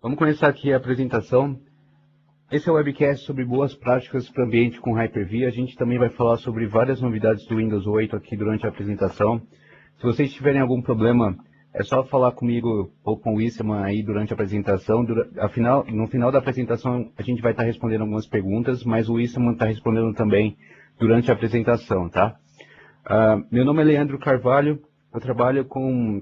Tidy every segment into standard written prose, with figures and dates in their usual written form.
Vamos começar aqui a apresentação. Esse é o webcast sobre boas práticas para o ambiente com Hyper-V. A gente também vai falar sobre várias novidades do Windows 8 aqui durante a apresentação. Se vocês tiverem algum problema, é só falar comigo ou com o Issaman aí durante a apresentação. No final da apresentação, a gente vai estar respondendo algumas perguntas, mas o Issaman está respondendo também durante a apresentação, tá? Meu nome é Leandro Carvalho, eu trabalho com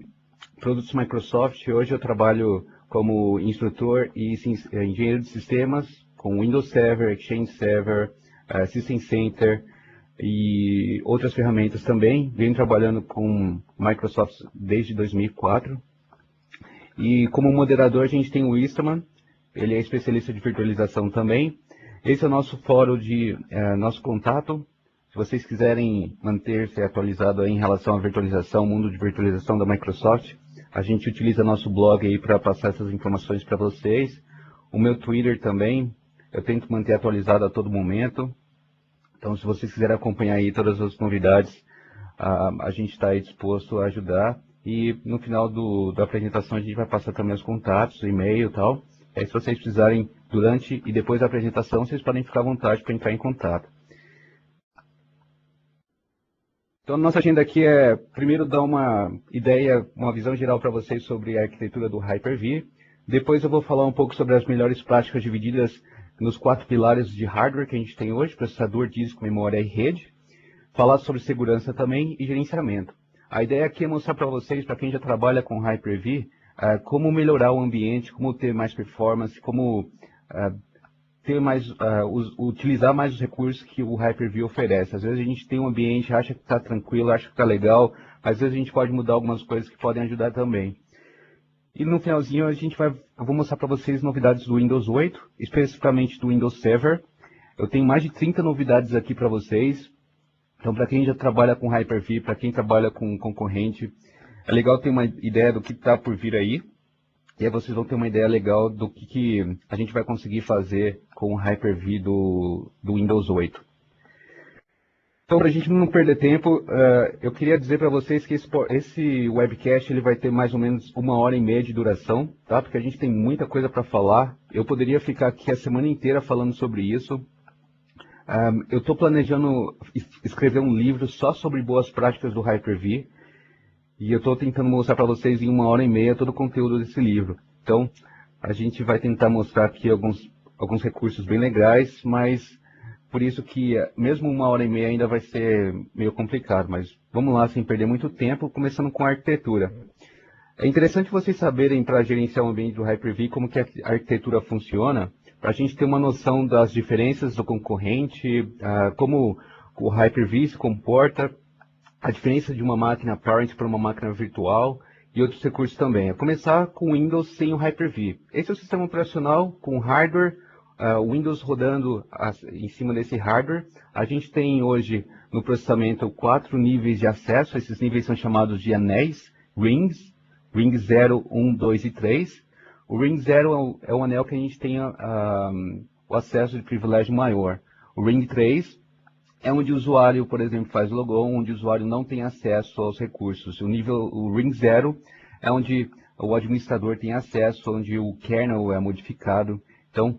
produtos Microsoft. Hoje eu trabalho como instrutor e engenheiro de sistemas com Windows Server, Exchange Server, System Center e outras ferramentas também. Venho trabalhando com Microsoft desde 2004. E como moderador a gente tem o Issaman, ele é especialista de virtualização também. Esse é o nosso fórum nosso contato. Se vocês quiserem manter-se atualizado em relação à virtualização, mundo de virtualização da Microsoft, a gente utiliza nosso blog aí para passar essas informações para vocês. O meu Twitter também, eu tento manter atualizado a todo momento. Então, se vocês quiserem acompanhar aí todas as novidades, a gente está aí disposto a ajudar. E no final da apresentação a gente vai passar também os contatos, e-mail e tal. Aí, se vocês precisarem durante e depois da apresentação, vocês podem ficar à vontade para entrar em contato. Então, a nossa agenda aqui é, primeiro, dar uma ideia, uma visão geral para vocês sobre a arquitetura do Hyper-V. Depois eu vou falar um pouco sobre as melhores práticas divididas nos 4 pilares de hardware que a gente tem hoje, processador, disco, memória e rede. Falar sobre segurança também e gerenciamento. A ideia aqui é mostrar para vocês, para quem já trabalha com Hyper-V, como melhorar o ambiente, como ter mais performance, como utilizar mais os recursos que o Hyper-V oferece. Às vezes a gente tem um ambiente, acha que está tranquilo, acha que está legal, mas às vezes a gente pode mudar algumas coisas que podem ajudar também. E no finalzinho eu vou mostrar para vocês novidades do Windows 8, especificamente do Windows Server. Eu tenho mais de 30 novidades aqui para vocês. Então, para quem já trabalha com Hyper-V, para quem trabalha com concorrente, é legal ter uma ideia do que está por vir aí. E aí vocês vão ter uma ideia legal do que a gente vai conseguir fazer com o Hyper-V do Windows 8. Então, para a gente não perder tempo, eu queria dizer para vocês que esse webcast ele vai ter mais ou menos 1h30 de duração, tá? Porque a gente tem muita coisa para falar. Eu poderia ficar aqui a semana inteira falando sobre isso. Eu estou planejando escrever um livro só sobre boas práticas do Hyper-V. E eu estou tentando mostrar para vocês em 1h30 todo o conteúdo desse livro. Então, a gente vai tentar mostrar aqui alguns recursos bem legais, mas por isso que mesmo 1h30 ainda vai ser meio complicado. Mas vamos lá, sem perder muito tempo, começando com a arquitetura. É interessante vocês saberem, para gerenciar o ambiente do Hyper-V, como que a arquitetura funciona, para a gente ter uma noção das diferenças do concorrente, como o Hyper-V se comporta, a diferença de uma máquina parent para uma máquina virtual e outros recursos também. A começar com o Windows sem o Hyper-V. Esse é o sistema operacional com hardware, o Windows rodando em cima desse hardware. A gente tem hoje no processamento 4 níveis de acesso. Esses níveis são chamados de anéis, rings, ring 0, 1, 2 e 3. O ring 0 é o anel que a gente tem o acesso de privilégio maior. O ring 3 é onde o usuário, por exemplo, faz logon, onde o usuário não tem acesso aos recursos. O Ring 0 é onde o administrador tem acesso, onde o kernel é modificado. Então,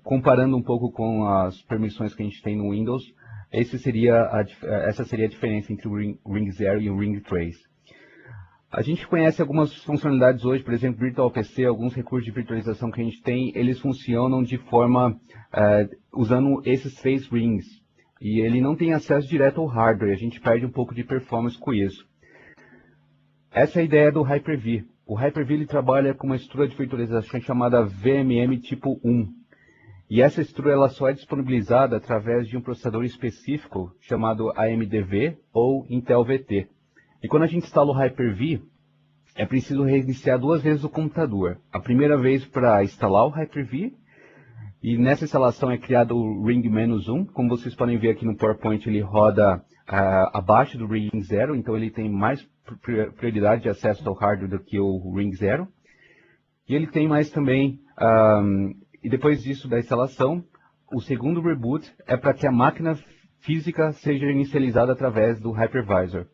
comparando um pouco com as permissões que a gente tem no Windows, essa seria a diferença entre o Ring 0 e o Ring 3. A gente conhece algumas funcionalidades hoje, por exemplo, VirtualPC, alguns recursos de virtualização que a gente tem, eles funcionam de forma, usando esses 3 rings. E ele não tem acesso direto ao hardware, a gente perde um pouco de performance com isso. Essa é a ideia do Hyper-V. O Hyper-V ele trabalha com uma estrutura de virtualização chamada VMM tipo 1. E essa estrutura ela só é disponibilizada através de um processador específico chamado AMD-V ou Intel VT. E quando a gente instala o Hyper-V, é preciso reiniciar 2 vezes o computador. A primeira vez para instalar o Hyper-V, e nessa instalação é criado o Ring-1. Como vocês podem ver aqui no PowerPoint, ele roda abaixo do Ring 0, então ele tem mais prioridade de acesso ao hardware do que o Ring 0. E ele tem mais também, e depois disso da instalação, o segundo reboot é para que a máquina física seja inicializada através do Hypervisor.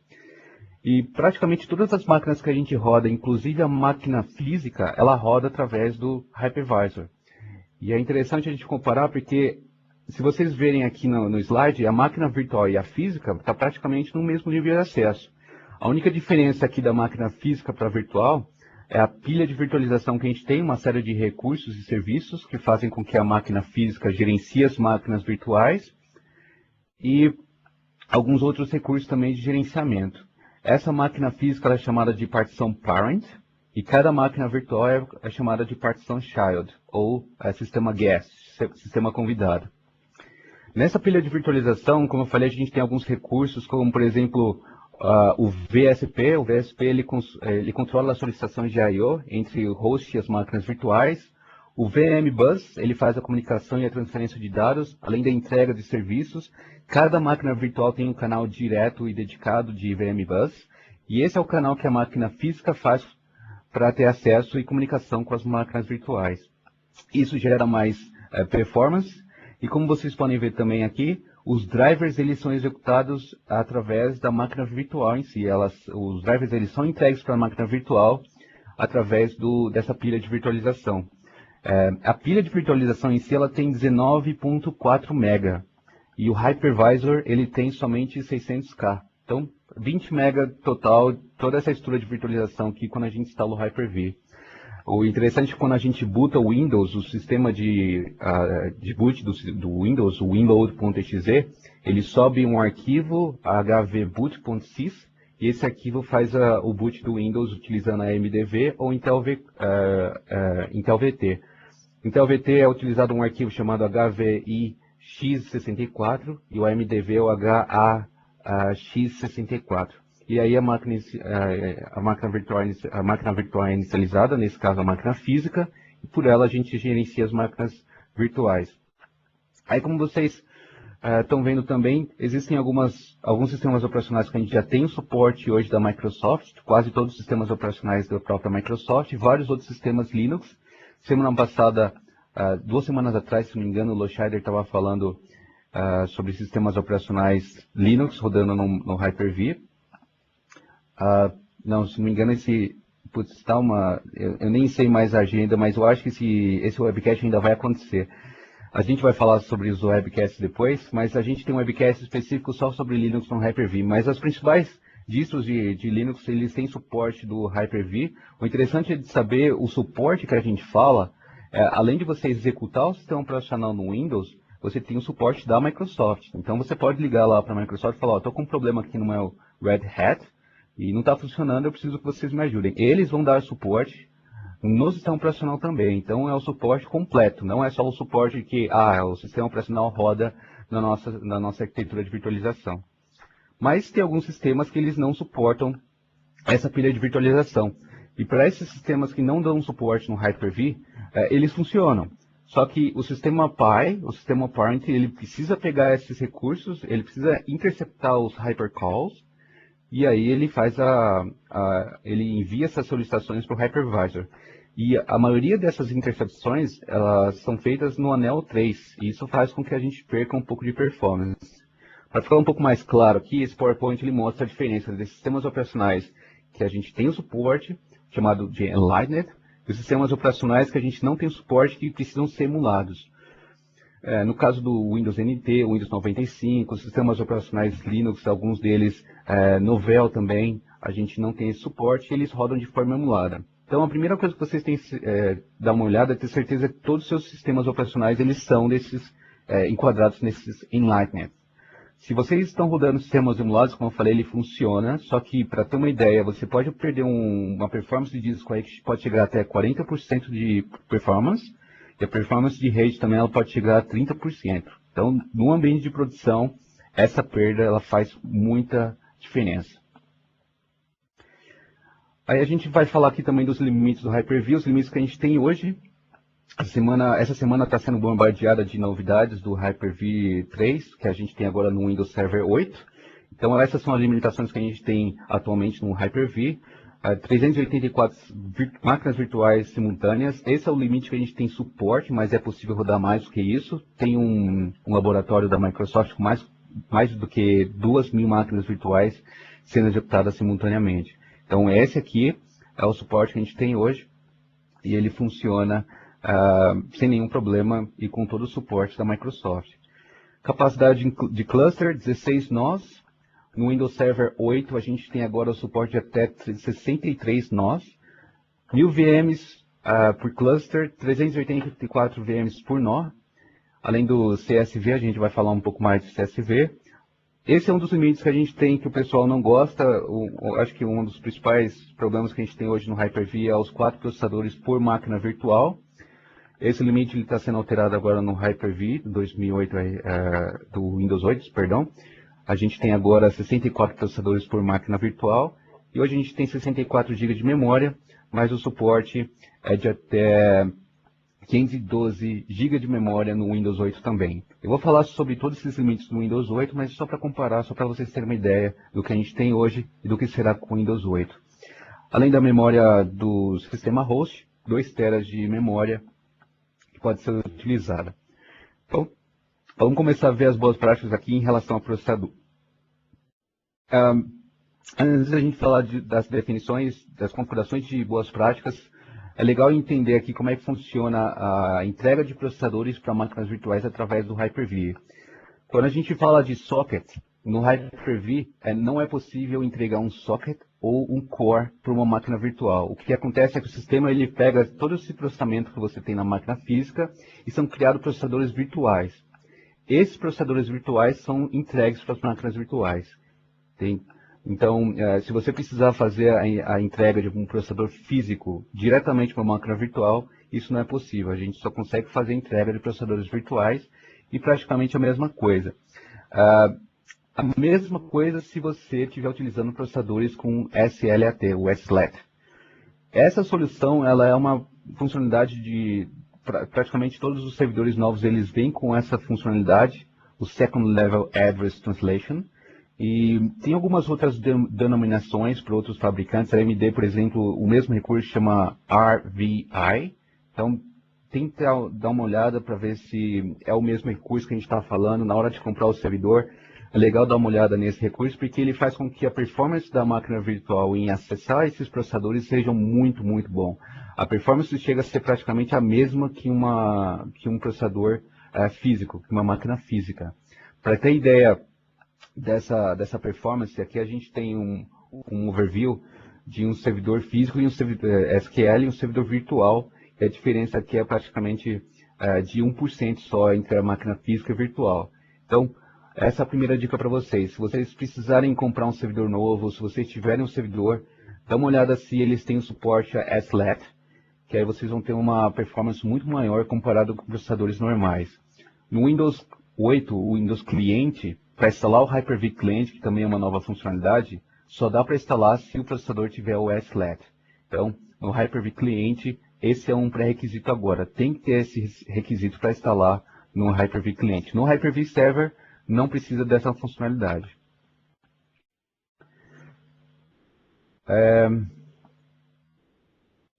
E praticamente todas as máquinas que a gente roda, inclusive a máquina física, ela roda através do hypervisor. E é interessante a gente comparar porque, se vocês verem aqui no slide, a máquina virtual e a física está praticamente no mesmo nível de acesso. A única diferença aqui da máquina física para a virtual é a pilha de virtualização que a gente tem, uma série de recursos e serviços que fazem com que a máquina física gerencie as máquinas virtuais e alguns outros recursos também de gerenciamento. Essa máquina física é chamada de partição parent e cada máquina virtual é chamada de partição child, ou sistema guest, sistema convidado. Nessa pilha de virtualização, como eu falei, a gente tem alguns recursos, como por exemplo o VSP. O VSP ele controla as solicitações de I/O entre o host e as máquinas virtuais. O VM Bus, ele faz a comunicação e a transferência de dados, além da entrega de serviços. Cada máquina virtual tem um canal direto e dedicado de VM Bus, e esse é o canal que a máquina física faz para ter acesso e comunicação com as máquinas virtuais. Isso gera mais performance, e como vocês podem ver também aqui, os drivers eles são executados através da máquina virtual em si. Os drivers eles são entregues para a máquina virtual através dessa pilha de virtualização. A pilha de virtualização em si ela tem 19.4 MB e o hypervisor ele tem somente 600K. Então, 20 MB total, toda essa estrutura de virtualização aqui quando a gente instala o Hyper-V. O interessante é que quando a gente boota o Windows, o sistema de boot do Windows, o winload.exe, ele sobe um arquivo hvboot.sys e esse arquivo faz o boot do Windows utilizando a MDV ou Intel VT. Intel VT é utilizado um arquivo chamado HVIX64 e o MDV é o HAX64. E aí a máquina virtual é inicializada, nesse caso a máquina física, e por ela a gente gerencia as máquinas virtuais. Aí como vocês estão vendo também, existem alguns sistemas operacionais que a gente já tem o suporte hoje da Microsoft, quase todos os sistemas operacionais da própria Microsoft, e vários outros sistemas Linux. Semana passada, 2 semanas atrás, se não me engano, o Loscheider estava falando sobre sistemas operacionais Linux rodando no Hyper-V. Não, se não me engano, eu nem sei mais a agenda, mas eu acho que esse webcast ainda vai acontecer. A gente vai falar sobre os webcasts depois, mas a gente tem um webcast específico só sobre Linux no Hyper-V. Mas as principais distros de Linux, eles têm suporte do Hyper-V. O interessante é de saber o suporte que a gente fala, além de você executar o sistema operacional no Windows, você tem o suporte da Microsoft. Então você pode ligar lá para a Microsoft e falar, estou com um problema aqui no meu Red Hat, e não está funcionando, eu preciso que vocês me ajudem. Eles vão dar suporte no sistema operacional também. Então é o suporte completo, não é só o suporte que o sistema operacional roda na nossa arquitetura de virtualização. Mas tem alguns sistemas que eles não suportam essa pilha de virtualização. E para esses sistemas que não dão suporte no Hyper-V, eles funcionam. Só que o sistema PI, o sistema parent, ele precisa pegar esses recursos, ele precisa interceptar os hypercalls, e aí ele ele envia essas solicitações para o hypervisor. E a maioria dessas intercepções, elas são feitas no anel 3, e isso faz com que a gente perca um pouco de performance. Para ficar um pouco mais claro aqui, esse PowerPoint ele mostra a diferença desses sistemas operacionais que a gente tem o suporte, chamado de Enlightened, e os sistemas operacionais que a gente não tem suporte que precisam ser emulados. No caso do Windows NT, Windows 95, os sistemas operacionais Linux, alguns deles, Novell também, a gente não tem esse suporte e eles rodam de forma emulada. Então a primeira coisa que vocês têm que dar uma olhada é ter certeza que todos os seus sistemas operacionais eles são enquadrados nesses Enlightened. Se vocês estão rodando sistemas emulados, como eu falei, ele funciona, só que para ter uma ideia, você pode perder uma performance de disco aí que pode chegar até 40% de performance, e a performance de rede também ela pode chegar a 30%. Então, no ambiente de produção, essa perda ela faz muita diferença. Aí a gente vai falar aqui também dos limites do Hyper-V, os limites que a gente tem hoje. Essa semana está sendo bombardeada de novidades do Hyper-V 3, que a gente tem agora no Windows Server 8. Então, essas são as limitações que a gente tem atualmente no Hyper-V. 384 máquinas virtuais simultâneas, esse é o limite que a gente tem suporte, mas é possível rodar mais do que isso. Tem um laboratório da Microsoft com mais do que 2.000 máquinas virtuais sendo executada simultaneamente. Então, esse aqui é o suporte que a gente tem hoje e ele funciona sem nenhum problema e com todo o suporte da Microsoft. Capacidade de cluster, 16 nós. No Windows Server 8, a gente tem agora o suporte de até 63 nós. 1000 VMs por cluster, 384 VMs por nó. Além do CSV, a gente vai falar um pouco mais de CSV. Esse é um dos limites que a gente tem que o pessoal não gosta. Acho que um dos principais problemas que a gente tem hoje no Hyper-V é os 4 processadores por máquina virtual. Esse limite está sendo alterado agora no Hyper-V 2008, do Windows 8, perdão. A gente tem agora 64 processadores por máquina virtual. E hoje a gente tem 64 GB de memória, mas o suporte é de até 512 GB de memória no Windows 8 também. Eu vou falar sobre todos esses limites do Windows 8, mas só para comparar, só para vocês terem uma ideia do que a gente tem hoje e do que será com o Windows 8. Além da memória do sistema host, 2 TB de memória que pode ser utilizada. Então, vamos começar a ver as boas práticas aqui em relação ao processador. Antes da gente falar das definições, das configurações de boas práticas, é legal entender aqui como é que funciona a entrega de processadores para máquinas virtuais através do Hyper-V. Quando a gente fala de socket, no Hyper-V não é possível entregar um socket ou um core para uma máquina virtual. O que acontece é que o sistema ele pega todo esse processamento que você tem na máquina física e são criados processadores virtuais. Esses processadores virtuais são entregues para as máquinas virtuais. Então, se você precisar fazer a entrega de um processador físico diretamente para uma máquina virtual, isso não é possível. A gente só consegue fazer a entrega de processadores virtuais e praticamente a mesma coisa. A mesma coisa se você estiver utilizando processadores com SLAT, o SLAT. Essa solução ela é uma funcionalidade de praticamente todos os servidores novos, eles vêm com essa funcionalidade, o Second Level Address Translation. E tem algumas outras denominações para outros fabricantes. A AMD, por exemplo, o mesmo recurso chama RVI. Então, tente dar uma olhada para ver se é o mesmo recurso que a gente está falando. Na hora de comprar o servidor, é legal dar uma olhada nesse recurso, porque ele faz com que a performance da máquina virtual em acessar esses processadores seja muito, muito bom. A performance chega a ser praticamente a mesma que um processador físico, que uma máquina física. Para ter ideia dessa performance, aqui a gente tem um overview de um servidor físico e um servidor SQL e um servidor virtual. E a diferença aqui é praticamente de 1% só entre a máquina física e virtual. Então, essa é a primeira dica para vocês. Se vocês precisarem comprar um servidor novo, se vocês tiverem um servidor, dá uma olhada se eles têm o suporte a SLAT, que aí vocês vão ter uma performance muito maior comparado com processadores normais. No Windows 8, o Windows Cliente, para instalar o Hyper-V Client, que também é uma nova funcionalidade, só dá para instalar se o processador tiver o SLAT. Então, no Hyper-V Cliente, esse é um pré-requisito agora. Tem que ter esse requisito para instalar no Hyper-V Cliente. No Hyper-V Server, não precisa dessa funcionalidade.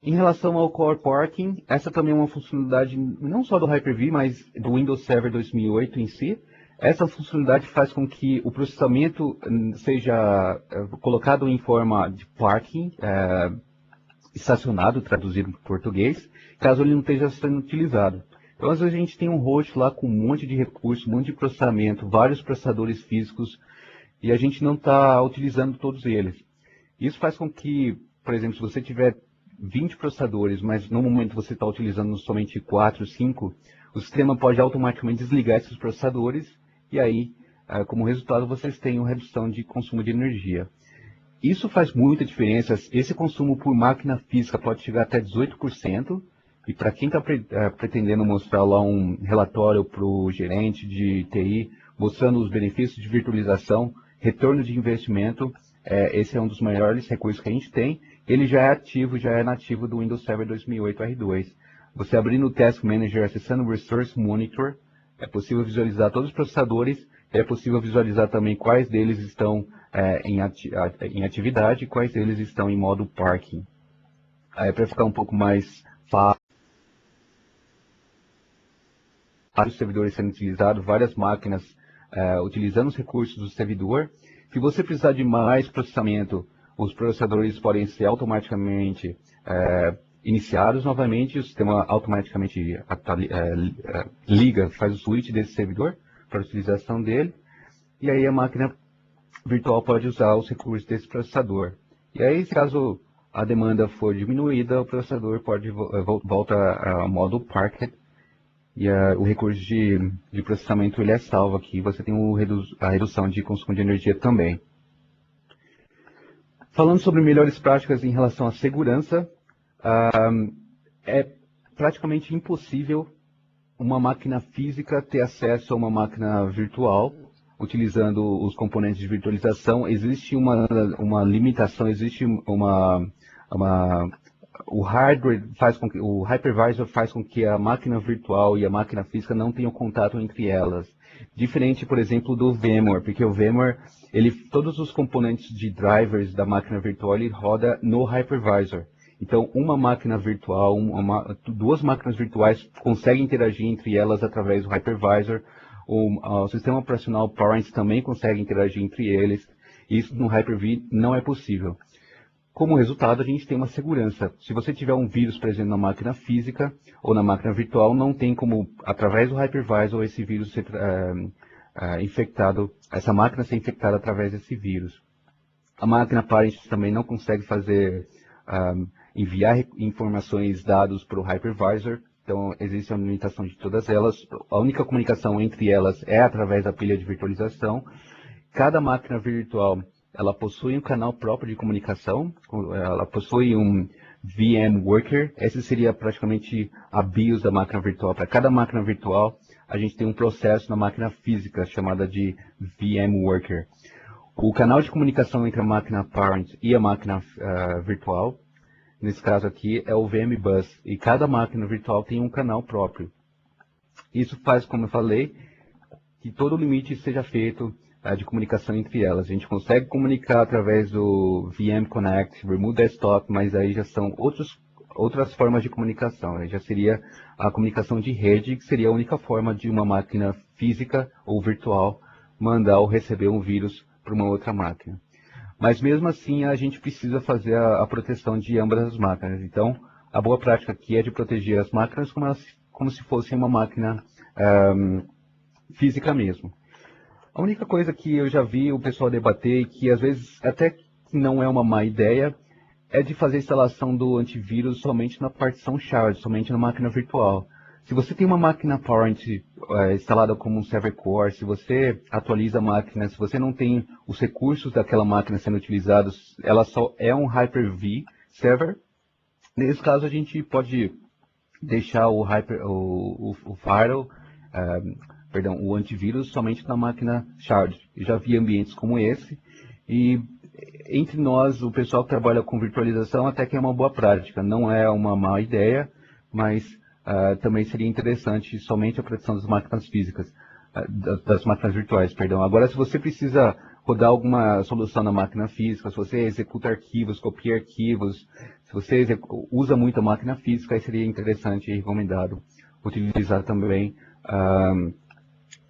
Em relação ao Core Parking, essa também é uma funcionalidade não só do Hyper-V, mas do Windows Server 2008 em si. Essa funcionalidade faz com que o processamento seja colocado em forma de parking, estacionado, traduzido para português, caso ele não esteja sendo utilizado. Então, às vezes a gente tem um host lá com um monte de recursos, um monte de processamento, vários processadores físicos, e a gente não está utilizando todos eles. Isso faz com que, por exemplo, se você tiver 20 processadores, mas no momento você está utilizando somente 4, 5, o sistema pode automaticamente desligar esses processadores e aí, como resultado, vocês têm uma redução de consumo de energia. Isso faz muita diferença. Esse consumo por máquina física pode chegar até 18%. E para quem está pretendendo mostrar lá um relatório para o gerente de TI, mostrando os benefícios de virtualização, retorno de investimento, esse é um dos maiores recursos que a gente tem. Ele já é ativo, já é nativo do Windows Server 2008 R2. Você abrindo o Task Manager, acessando o Resource Monitor, é possível visualizar todos os processadores, é possível visualizar também quais deles estão em atividade e quais deles estão em modo parking. Para ficar um pouco mais fácil, vários servidores sendo utilizados, várias máquinas utilizando os recursos do servidor. Se você precisar de mais processamento, os processadores podem ser automaticamente iniciados novamente, o sistema automaticamente liga, faz o switch desse servidor para a utilização dele, e aí a máquina virtual pode usar os recursos desse processador. E aí, caso a demanda for diminuída, o processador pode volta ao modo Parquet, e o recurso de processamento ele é salvo aqui. Você tem a redução de consumo de energia também. Falando sobre melhores práticas em relação à segurança, é praticamente impossível uma máquina física ter acesso a uma máquina virtual utilizando os componentes de virtualização. Existe uma limitação, existe o hardware o hypervisor faz com que a máquina virtual e a máquina física não tenham contato entre elas. Diferente, por exemplo, do VMware, porque o VMware, todos os componentes de drivers da máquina virtual, ele roda no hypervisor. Então, uma máquina virtual, duas máquinas virtuais conseguem interagir entre elas através do hypervisor. O sistema operacional Parent também consegue interagir entre eles. Isso no Hyper-V não é possível. Como resultado, a gente tem uma segurança. Se você tiver um vírus presente na máquina física ou na máquina virtual, não tem como, através do hypervisor, esse vírus ser infectado, essa máquina ser infectada através desse vírus. A máquina parent também não consegue enviar informações, dados para o hypervisor. Então, existe uma limitação de todas elas. A única comunicação entre elas é através da pilha de virtualização. Cada máquina virtual ela possui um canal próprio de comunicação, ela possui um VM Worker. Esse seria praticamente a BIOS da máquina virtual. Para cada máquina virtual, a gente tem um processo na máquina física chamada de VM Worker. O canal de comunicação entre a máquina parent e a máquina virtual, nesse caso aqui, é o VM Bus, e cada máquina virtual tem um canal próprio. Isso faz, como eu falei, que todo o limite seja feito de comunicação entre elas. A gente consegue comunicar através do VM Connect, Remove Desktop, mas aí já são outras formas de comunicação. Aí já seria a comunicação de rede, que seria a única forma de uma máquina física ou virtual mandar ou receber um vírus para uma outra máquina. Mas mesmo assim, a gente precisa fazer a proteção de ambas as máquinas. Então, a boa prática aqui é de proteger as máquinas como se fosse uma máquina física mesmo. A única coisa que eu já vi o pessoal debater, e que às vezes até não é uma má ideia, é de fazer a instalação do antivírus somente na partição shard, somente na máquina virtual. Se você tem uma máquina parent instalada como um server core, se você atualiza a máquina, se você não tem os recursos daquela máquina sendo utilizados, ela só é um Hyper-V server. Nesse caso, a gente pode deixar o antivírus somente na máquina shard. Eu já vi ambientes como esse, e entre nós, o pessoal que trabalha com virtualização, até que é uma boa prática. Não é uma má ideia, mas também seria interessante somente a proteção das máquinas físicas, das máquinas virtuais, perdão. Agora, se você precisa rodar alguma solução na máquina física, se você executa arquivos, copia arquivos, se você usa muito a máquina física, aí seria interessante e recomendado utilizar também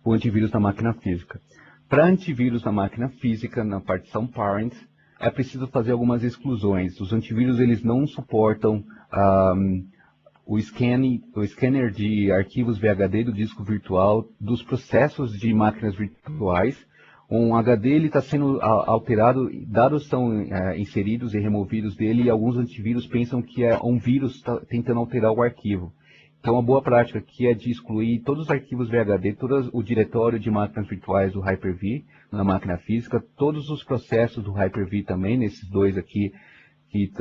o antivírus na máquina física. Para antivírus na máquina física, na partição parent, é preciso fazer algumas exclusões. Os antivírus eles não suportam o scanner de arquivos VHD do disco virtual dos processos de máquinas virtuais. Um HD está sendo alterado, dados são inseridos e removidos dele, e alguns antivírus pensam que é um vírus tentando alterar o arquivo. Então, uma boa prática aqui é de excluir todos os arquivos VHD, todo o diretório de máquinas virtuais do Hyper-V na máquina física, todos os processos do Hyper-V também, nesses dois aqui que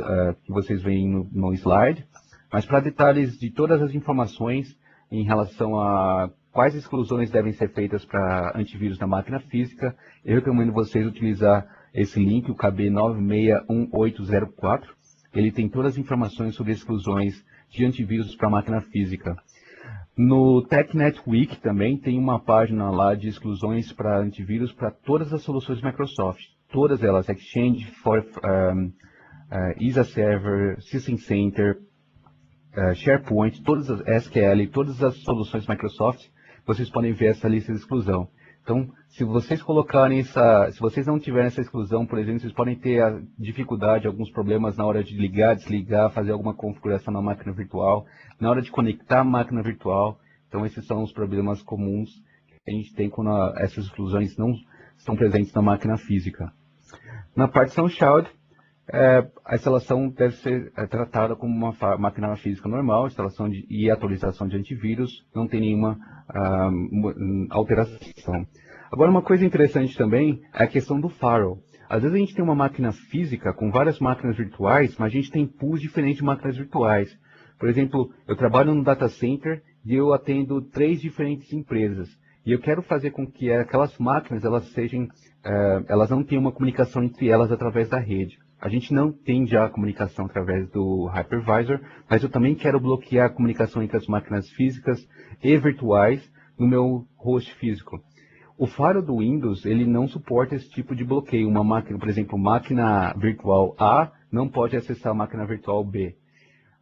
vocês veem no slide. Mas para detalhes de todas as informações em relação a quais exclusões devem ser feitas para antivírus na máquina física, eu recomendo vocês utilizar esse link, o KB961804. Ele tem todas as informações sobre exclusões de antivírus para máquina física. No TechNet Week também tem uma página lá de exclusões para antivírus para todas as soluções Microsoft. Todas elas, Exchange, ISA Server, System Center, SharePoint, todas as SQL, todas as soluções Microsoft, vocês podem ver essa lista de exclusão. Então, Se vocês colocarem se vocês não tiverem essa exclusão, por exemplo, vocês podem ter a dificuldade, alguns problemas na hora de ligar, desligar, fazer alguma configuração na máquina virtual, na hora de conectar a máquina virtual. Então, esses são os problemas comuns que a gente tem quando essas exclusões não estão presentes na máquina física. Na partição Child, a instalação deve ser tratada como uma máquina física normal, instalação e atualização de antivírus, não tem nenhuma alteração. Agora, uma coisa interessante também é a questão do firewall. Às vezes a gente tem uma máquina física com várias máquinas virtuais, mas a gente tem pools diferentes de máquinas virtuais. Por exemplo, eu trabalho no data center e eu atendo 3 diferentes empresas. E eu quero fazer com que aquelas máquinas elas não tenham uma comunicação entre elas através da rede. A gente não tem já a comunicação através do hypervisor, mas eu também quero bloquear a comunicação entre as máquinas físicas e virtuais no meu host físico. O firewall do Windows, ele não suporta esse tipo de bloqueio. Uma máquina, por exemplo, máquina virtual A não pode acessar a máquina virtual B.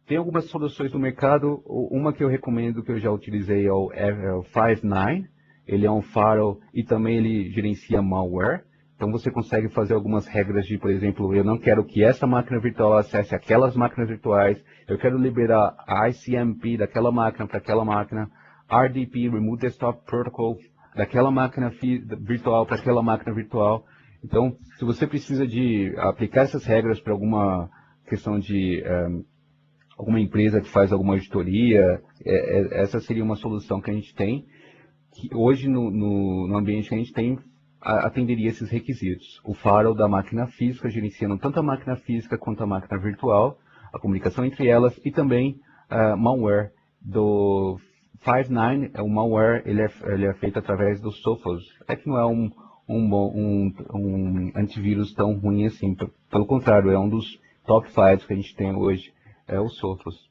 Tem algumas soluções no mercado. Uma que eu recomendo, que eu já utilizei, é o Five9. Ele é um firewall e também ele gerencia malware. Então você consegue fazer algumas regras de, por exemplo, eu não quero que essa máquina virtual acesse aquelas máquinas virtuais. Eu quero liberar a ICMP daquela máquina para aquela máquina. RDP, Remote Desktop Protocol, daquela máquina virtual para aquela máquina virtual. Então, se você precisa de aplicar essas regras para alguma questão de alguma empresa que faz alguma auditoria, essa seria uma solução que a gente tem, que hoje no ambiente que a gente tem, atenderia esses requisitos. O firewall da máquina física, gerenciando tanto a máquina física quanto a máquina virtual, a comunicação entre elas, e também malware do Five9. O malware ele é feito através do Sophos. É que não é um antivírus tão ruim assim. Pelo contrário, é um dos top 5 que a gente tem hoje, é o Sophos.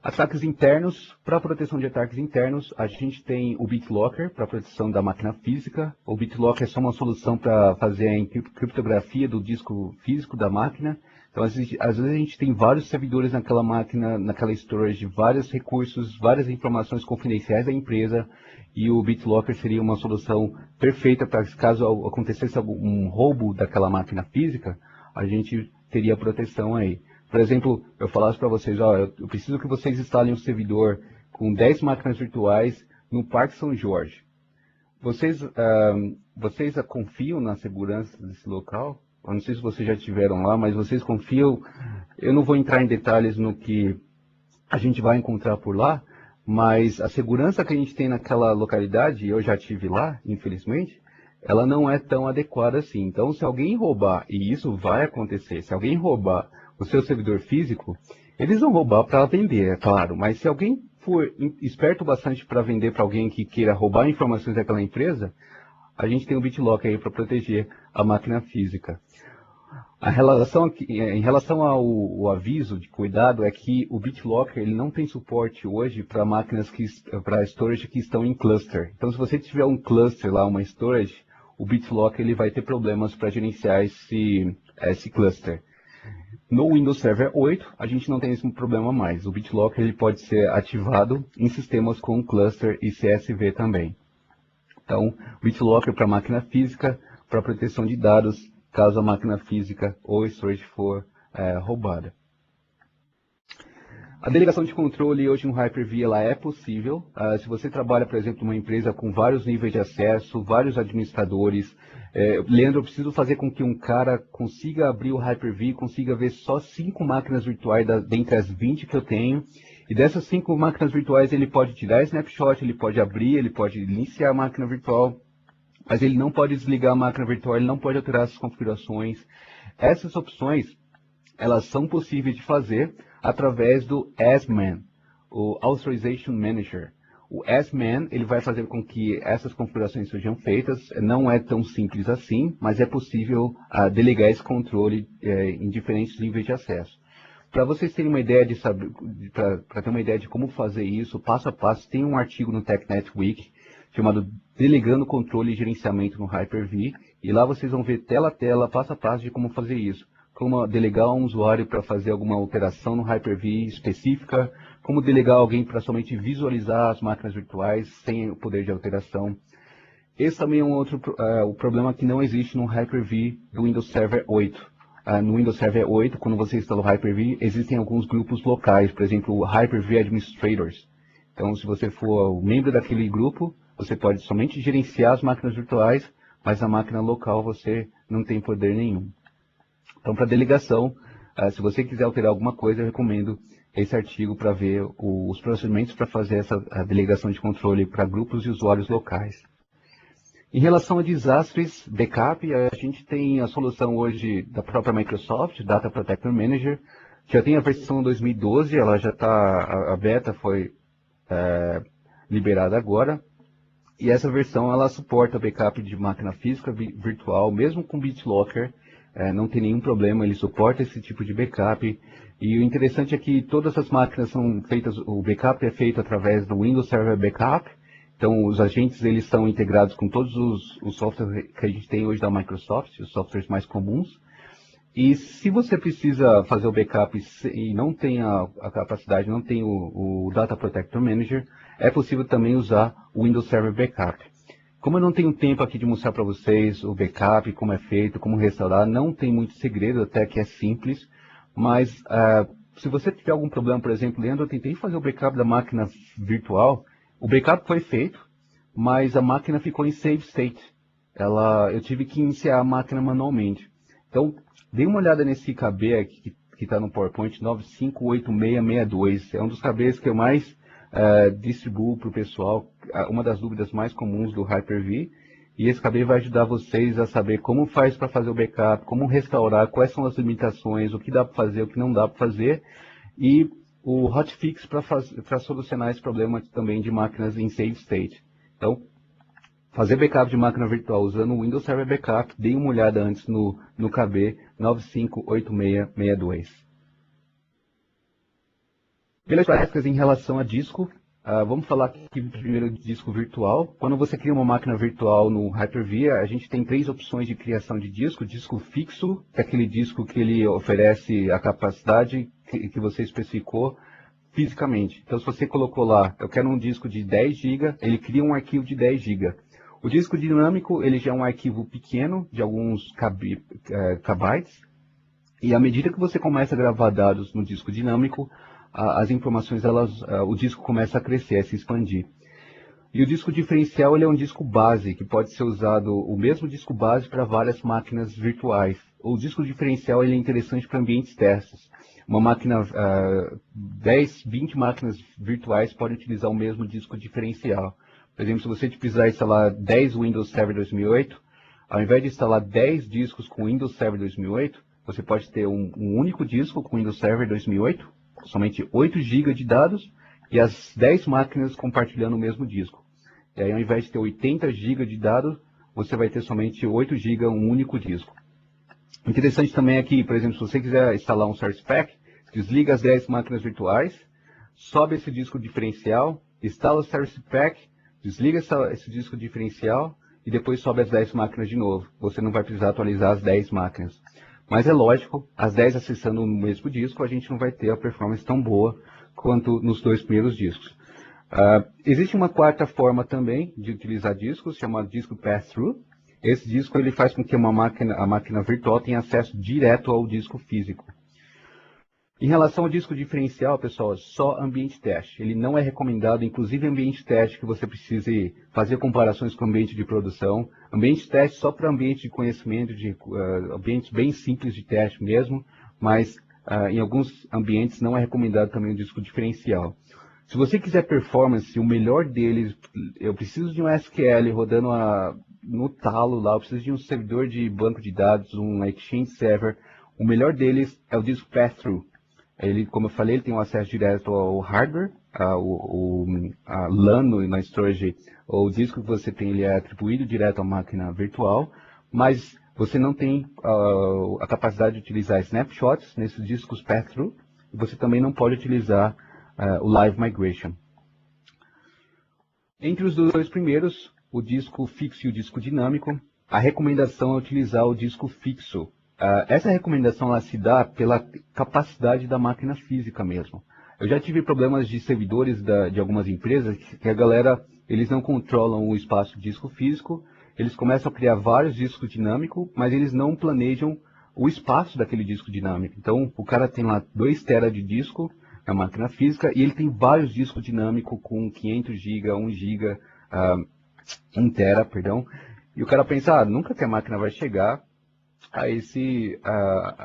Ataques internos. Para proteção de ataques internos, a gente tem o BitLocker para proteção da máquina física. O BitLocker é só uma solução para fazer a criptografia do disco físico da máquina. Então, às vezes a gente tem vários servidores naquela máquina, naquela storage, vários recursos, várias informações confidenciais da empresa, e o BitLocker seria uma solução perfeita para caso acontecesse algum roubo daquela máquina física, a gente teria proteção aí. Por exemplo, eu falasse para vocês, eu preciso que vocês instalem um servidor com 10 máquinas virtuais no Parque São Jorge. Vocês confiam na segurança desse local? Eu não sei se vocês já estiveram lá, mas vocês confiam? Eu não vou entrar em detalhes no que a gente vai encontrar por lá, mas a segurança que a gente tem naquela localidade, eu já estive lá, infelizmente, ela não é tão adequada assim. Então, se alguém roubar, e isso vai acontecer, se alguém roubar o seu servidor físico, eles vão roubar para vender, é claro, mas se alguém for esperto bastante para vender para alguém que queira roubar informações daquela empresa, a gente tem o BitLocker aí para proteger a máquina física. Em relação ao aviso de cuidado, é que o BitLocker ele não tem suporte hoje para máquinas para storage que estão em cluster. Então, se você tiver um cluster lá, uma storage, o BitLocker ele vai ter problemas para gerenciar esse cluster. No Windows Server 8, a gente não tem esse problema mais. O BitLocker ele pode ser ativado em sistemas com cluster e CSV também. Então, BitLocker para máquina física, para proteção de dados, caso a máquina física ou storage for roubada. A delegação de controle hoje no Hyper-V ela é possível. Se você trabalha, por exemplo, numa empresa com vários níveis de acesso, vários administradores, Leandro, eu preciso fazer com que um cara consiga abrir o Hyper-V, consiga ver só 5 máquinas virtuais dentre as 20 que eu tenho. E dessas 5 máquinas virtuais ele pode tirar snapshot, ele pode abrir, ele pode iniciar a máquina virtual, mas ele não pode desligar a máquina virtual, ele não pode alterar as configurações. Essas opções, elas são possíveis de fazer através do ASMAN, o Authorization Manager. O ASMAN, ele vai fazer com que essas configurações sejam feitas. Não é tão simples assim, mas é possível delegar esse controle em diferentes níveis de acesso. Para vocês terem uma ideia para ter uma ideia de como fazer isso, passo a passo, tem um artigo no TechNet Week chamado Delegando Controle e Gerenciamento no Hyper-V, e lá vocês vão ver tela a tela, passo a passo de como fazer isso. Como delegar um usuário para fazer alguma alteração no Hyper-V específica, como delegar alguém para somente visualizar as máquinas virtuais sem o poder de alteração. Esse também é um outro o problema que não existe no Hyper-V do Windows Server 8. No Windows Server 8, quando você instala o Hyper-V, existem alguns grupos locais, por exemplo, o Hyper-V Administrators. Então, se você for membro daquele grupo, você pode somente gerenciar as máquinas virtuais, mas a máquina local você não tem poder nenhum. Então, para delegação, se você quiser alterar alguma coisa, eu recomendo esse artigo para ver os procedimentos para fazer a delegação de controle para grupos de usuários locais. Em relação a desastres, backup, a gente tem a solução hoje da própria Microsoft, Data Protector Manager. Já tem a versão 2012, ela já está, a beta foi liberada agora. E essa versão ela suporta backup de máquina física virtual, mesmo com BitLocker, não tem nenhum problema, ele suporta esse tipo de backup. E o interessante é que todas as máquinas são feitas, o backup é feito através do Windows Server Backup. Então, os agentes eles são integrados com todos os softwares que a gente tem hoje da Microsoft, os softwares mais comuns. E se você precisa fazer o backup e não tem a capacidade, não tem o Data Protector Manager, é possível também usar o Windows Server Backup. Como eu não tenho tempo aqui de mostrar para vocês o backup, como é feito, como restaurar, não tem muito segredo, até que é simples. Mas se você tiver algum problema, por exemplo, Leandro, eu tentei fazer o backup da máquina virtual. O backup foi feito, mas a máquina ficou em save state. Eu tive que iniciar a máquina manualmente. Então, dê uma olhada nesse KB aqui, que está no PowerPoint, 958662. É um dos KBs que eu mais distribuo para o pessoal, uma das dúvidas mais comuns do Hyper-V. E esse KB vai ajudar vocês a saber como faz para fazer o backup, como restaurar, quais são as limitações, o que dá para fazer, o que não dá para fazer. E o hotfix para solucionar esse problema também de máquinas em save state. Então, fazer backup de máquina virtual usando o Windows Server Backup, dê uma olhada antes no KB 958662. Pelas práticas em relação a disco, vamos falar aqui primeiro de disco virtual. Quando você cria uma máquina virtual no Hyper-V, a gente tem 3 opções de criação de disco. Disco fixo, que é aquele disco que ele oferece a capacidade que você especificou fisicamente. Então, se você colocou lá, eu quero um disco de 10 GB, ele cria um arquivo de 10 GB. O disco dinâmico, ele já é um arquivo pequeno, de alguns kbytes, e à medida que você começa a gravar dados no disco dinâmico, as informações, o disco começa a crescer, a se expandir. E o disco diferencial, ele é um disco base, que pode ser usado, o mesmo disco base para várias máquinas virtuais. O disco diferencial, ele é interessante para ambientes testes. Uma máquina, 10, 20 máquinas virtuais podem utilizar o mesmo disco diferencial. Por exemplo, se você precisar instalar 10 Windows Server 2008, ao invés de instalar 10 discos com Windows Server 2008, você pode ter um único disco com Windows Server 2008, somente 8 GB de dados, e as 10 máquinas compartilhando o mesmo disco. E aí, ao invés de ter 80 GB de dados, você vai ter somente 8 GB, um único disco. O interessante também é que, por exemplo, se você quiser instalar um Source Pack, desliga as 10 máquinas virtuais, sobe esse disco diferencial, instala o Source Pack, desliga esse disco diferencial e depois sobe as 10 máquinas de novo. Você não vai precisar atualizar as 10 máquinas. Mas é lógico, as 10 acessando o mesmo disco, a gente não vai ter a performance tão boa quanto nos 2 primeiros discos. Existe uma quarta forma também de utilizar discos, chamado disco pass-through. Esse disco ele faz com que a máquina virtual tenha acesso direto ao disco físico. Em relação ao disco diferencial, pessoal, só ambiente teste. Ele não é recomendado, inclusive ambiente teste que você precise fazer comparações com ambiente de produção. Ambiente teste só para ambiente de conhecimento, ambientes bem simples de teste mesmo, mas em alguns ambientes não é recomendado também o disco diferencial. Se você quiser performance, o melhor deles, eu preciso de um SQL rodando no talo lá, eu preciso de um servidor de banco de dados, um Exchange Server. O melhor deles é o disco pass-through. Ele, como eu falei, ele tem um acesso direto ao hardware, a LAN na storage, o disco que você tem ele é atribuído direto à máquina virtual, mas você não tem a capacidade de utilizar snapshots nesses discos pass-through, e você também não pode utilizar o Live Migration. Entre os 2 primeiros, o disco fixo e o disco dinâmico, a recomendação é utilizar o disco fixo. Essa recomendação ela se dá pela capacidade da máquina física mesmo. Eu já tive problemas de servidores de algumas empresas que a galera eles não controlam o espaço de disco físico, eles começam a criar vários discos dinâmicos, mas eles não planejam o espaço daquele disco dinâmico. Então, o cara tem lá 2 TB de disco na máquina física e ele tem vários discos dinâmicos com 500 GB, 1 GB, 1 TB, perdão. E o cara pensa, nunca que a máquina vai chegar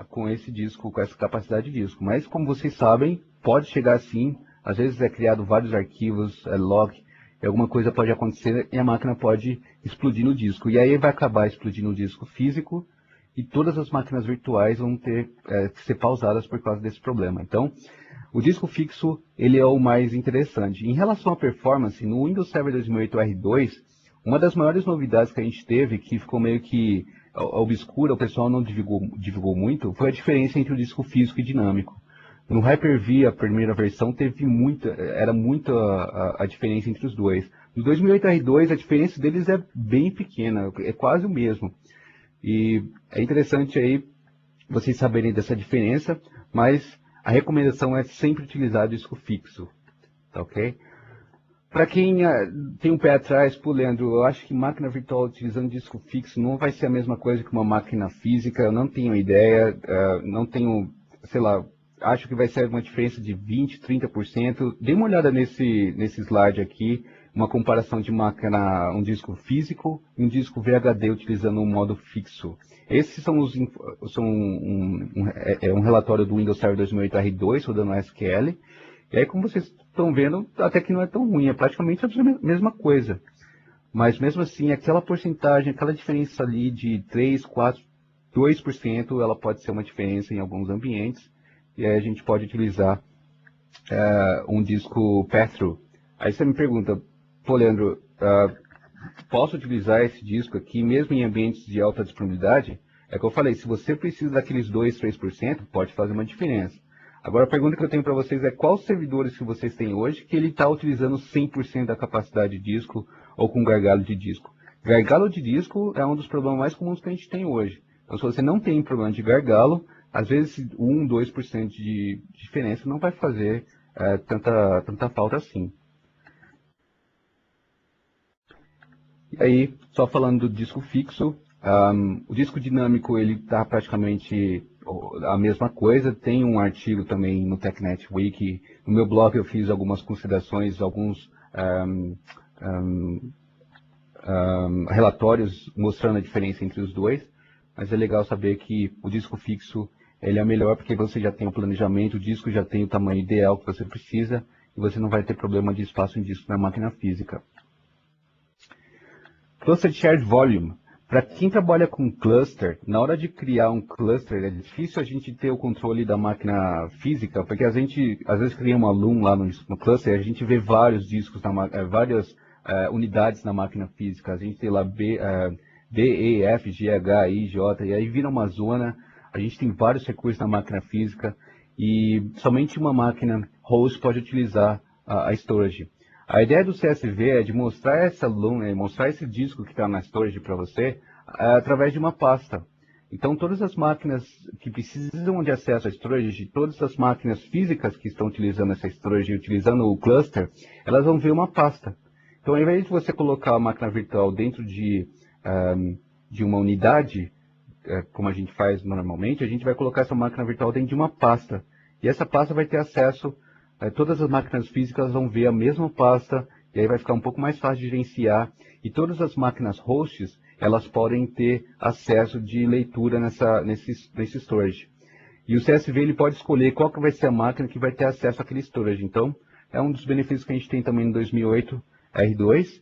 com esse disco, com essa capacidade de disco. Mas, como vocês sabem, pode chegar sim. Às vezes é criado vários arquivos, log, e alguma coisa pode acontecer e a máquina pode explodir no disco. E aí vai acabar explodindo o disco físico e todas as máquinas virtuais vão ter que ser pausadas por causa desse problema. Então, o disco fixo ele é o mais interessante. Em relação à performance, no Windows Server 2008 R2, uma das maiores novidades que a gente teve, que ficou meio que obscura, o pessoal não divulgou muito, foi a diferença entre o disco físico e dinâmico. No Hyper-V, a primeira versão, era muita a diferença entre os dois. No 2008 R2, a diferença deles é bem pequena, é quase o mesmo. E é interessante aí vocês saberem dessa diferença, mas a recomendação é sempre utilizar disco fixo, tá ok? Para quem tem um pé atrás, pô, Leandro, eu acho que máquina virtual utilizando disco fixo não vai ser a mesma coisa que uma máquina física, eu não tenho ideia, não tenho, sei lá, acho que vai ser uma diferença de 20%, 30%. Dê uma olhada nesse slide aqui, uma comparação de um disco físico e um disco VHD utilizando um modo fixo. Esses são um relatório do Windows Server 2008 R2, rodando SQL. E aí, como vocês estão vendo, até que não é tão ruim, é praticamente a mesma coisa. Mas mesmo assim, aquela porcentagem, aquela diferença ali de 3, 4, 2%, ela pode ser uma diferença em alguns ambientes. E aí a gente pode utilizar um disco pass-through. Aí você me pergunta, pô, Leandro, posso utilizar esse disco aqui mesmo em ambientes de alta disponibilidade? É que eu falei, se você precisa daqueles 2, 3%, pode fazer uma diferença. Agora a pergunta que eu tenho para vocês é quais servidores que vocês têm hoje que ele está utilizando 100% da capacidade de disco ou com gargalo de disco? Gargalo de disco é um dos problemas mais comuns que a gente tem hoje. Então se você não tem problema de gargalo, às vezes 1, 2% de diferença não vai fazer tanta falta assim. E aí, só falando do disco fixo, o disco dinâmico ele está praticamente a mesma coisa. Tem um artigo também no TechNet Wiki. No meu blog eu fiz algumas considerações, alguns relatórios mostrando a diferença entre os dois. Mas é legal saber que o disco fixo ele é melhor porque você já tem o planejamento, o disco já tem o tamanho ideal que você precisa e você não vai ter problema de espaço em disco na máquina física. Cluster Shared Volume. Para quem trabalha com cluster, na hora de criar um cluster, é difícil a gente ter o controle da máquina física, porque a gente às vezes cria uma LUM lá no cluster e a gente vê vários discos, várias unidades na máquina física. A gente tem lá D, E, F, G, H, I, J, e aí vira uma zona. A gente tem vários recursos na máquina física e somente uma máquina host pode utilizar a storage. A ideia do CSV é de mostrar essa LUM, mostrar esse disco que está na storage para você através de uma pasta. Então, todas as máquinas que precisam de acesso à storage, todas as máquinas físicas que estão utilizando essa storage, utilizando o cluster, elas vão ver uma pasta. Então, ao invés de você colocar a máquina virtual dentro de uma unidade, como a gente faz normalmente, a gente vai colocar essa máquina virtual dentro de uma pasta. E essa pasta vai ter acesso, todas as máquinas físicas vão ver a mesma pasta, e aí vai ficar um pouco mais fácil de gerenciar. E todas as máquinas hosts, elas podem ter acesso de leitura nesse storage. E o CSV ele pode escolher qual que vai ser a máquina que vai ter acesso àquele storage. Então, é um dos benefícios que a gente tem também no 2008 R2.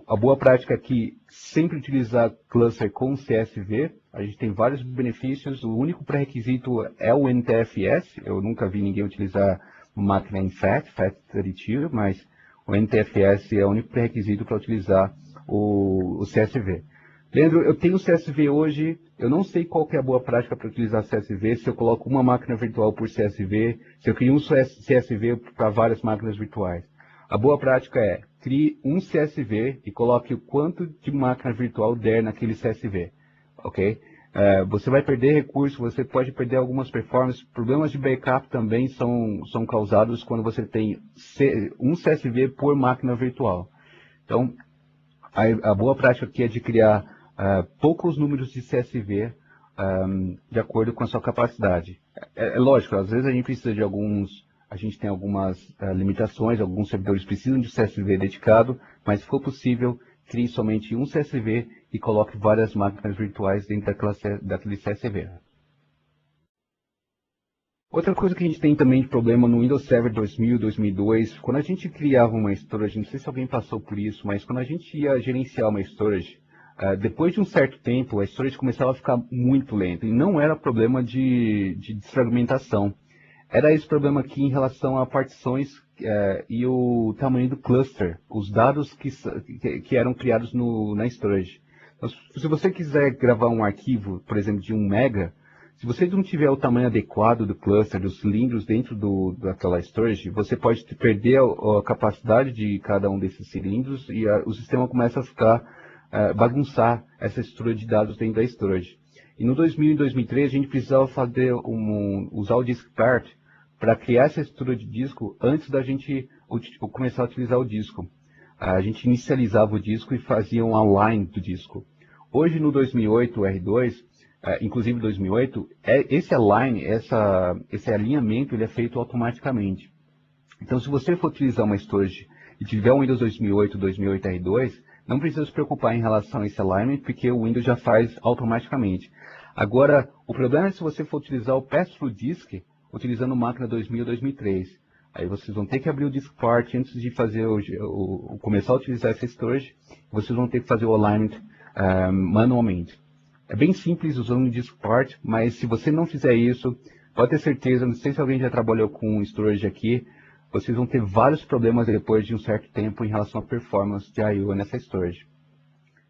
A boa prática aqui, sempre utilizar cluster com CSV. A gente tem vários benefícios. O único pré-requisito é o NTFS. Eu nunca vi ninguém utilizar uma máquina em FAT32, mas o NTFS é o único pré-requisito para utilizar o CSV. Leandro, eu tenho CSV hoje, eu não sei qual que é a boa prática para utilizar CSV, se eu coloco uma máquina virtual por CSV, se eu crio um CSV para várias máquinas virtuais. A boa prática é, crie um CSV e coloque o quanto de máquina virtual der naquele CSV, ok? Você vai perder recurso, você pode perder algumas performances, problemas de backup também são causados quando você tem um CSV por máquina virtual. Então, a boa prática aqui é de criar poucos números de CSV de acordo com a sua capacidade. É lógico, às vezes a gente precisa de a gente tem algumas limitações, alguns servidores precisam de CSV dedicado, mas se for possível, crie somente um CSV e coloque várias máquinas virtuais dentro daquele CSV. Outra coisa que a gente tem também de problema no Windows Server 2000, 2002, quando a gente criava uma storage, não sei se alguém passou por isso, mas quando a gente ia gerenciar uma storage, depois de um certo tempo, a storage começava a ficar muito lenta. E não era problema de desfragmentação. Era esse problema aqui em relação a partições e o tamanho do cluster, os dados que eram criados na storage. Então, se você quiser gravar um arquivo, por exemplo, de 1 mega, se você não tiver o tamanho adequado do cluster, dos cilindros dentro daquela storage, você pode perder a capacidade de cada um desses cilindros e o sistema começa a bagunçar essa estrutura de dados dentro da storage. E no 2000 e 2003 a gente precisava usar o DiskPart para criar essa estrutura de disco antes da gente começar a utilizar o disco. A gente inicializava o disco e fazia um align do disco. Hoje no 2008 R2, inclusive 2008, esse align, esse alinhamento, ele é feito automaticamente. Então, se você for utilizar uma storage e tiver um Windows 2008, 2008 R2, não precisa se preocupar em relação a esse alignment, porque o Windows já faz automaticamente. Agora, o problema é se você for utilizar o Pass-Through Disk, utilizando máquina 2000 2003. Aí vocês vão ter que abrir o DiskPart antes de fazer começar a utilizar essa storage, vocês vão ter que fazer o alignment manualmente. É bem simples usando o DiskPart, mas se você não fizer isso, pode ter certeza, não sei se alguém já trabalhou com storage aqui, vocês vão ter vários problemas depois de um certo tempo em relação à performance de I/O nessa storage.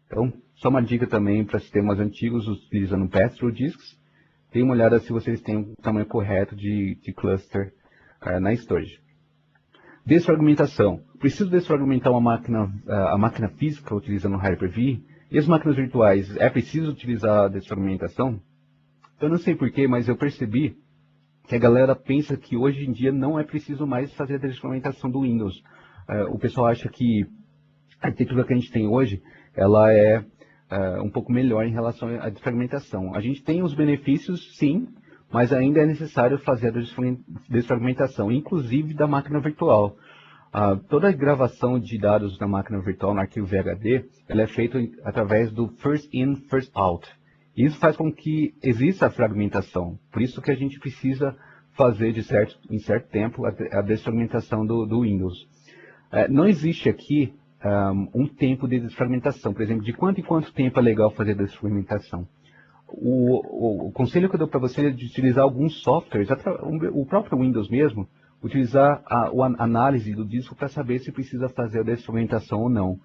Então, só uma dica também para sistemas antigos utilizando Pass-Through Disks, dê uma olhada se vocês têm o tamanho correto de cluster na storage. Desfragmentação. Preciso desfragmentar a máquina física utilizando o Hyper-V? E as máquinas virtuais, é preciso utilizar a desfragmentação? Eu não sei porquê, mas eu percebi que a galera pensa que hoje em dia não é preciso mais fazer a desfragmentação do Windows. O pessoal acha que a arquitetura que a gente tem hoje, ela é um pouco melhor em relação à desfragmentação. A gente tem os benefícios, sim, mas ainda é necessário fazer a desfragmentação, inclusive da máquina virtual. Toda a gravação de dados na máquina virtual, no arquivo VHD, ela é feita através do first in, first out. Isso faz com que exista a fragmentação. Por isso que a gente precisa fazer em certo tempo a desfragmentação do Windows. Não existe aqui um tempo de desfragmentação. Por exemplo, de quanto em quanto tempo é legal fazer a desfragmentação. O conselho que eu dou para você é de utilizar alguns softwares, o próprio Windows mesmo, utilizar a análise do disco para saber se precisa fazer a desfragmentação ou não.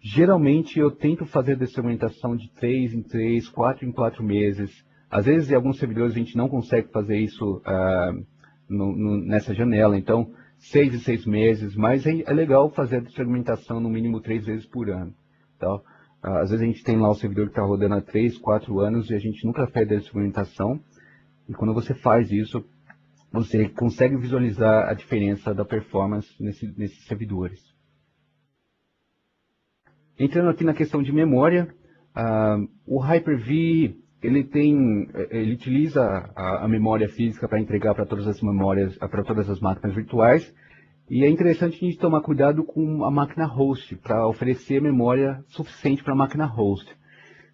Geralmente eu tento fazer a desfragmentação de 3 em 3, 4 em 4 meses. Às vezes em alguns servidores a gente não consegue fazer isso nessa janela, então 6 em 6 meses, mas é legal fazer a desfragmentação no mínimo 3 vezes por ano. Tá? Às vezes a gente tem lá o servidor que está rodando há 3, 4 anos e a gente nunca fez a desfragmentação. E quando você faz isso, você consegue visualizar a diferença da performance nesses servidores. Entrando aqui na questão de memória, o Hyper-V ele utiliza a memória física para entregar para todas as memórias, para todas as máquinas virtuais. E é interessante a gente tomar cuidado com a máquina host, para oferecer memória suficiente para a máquina host.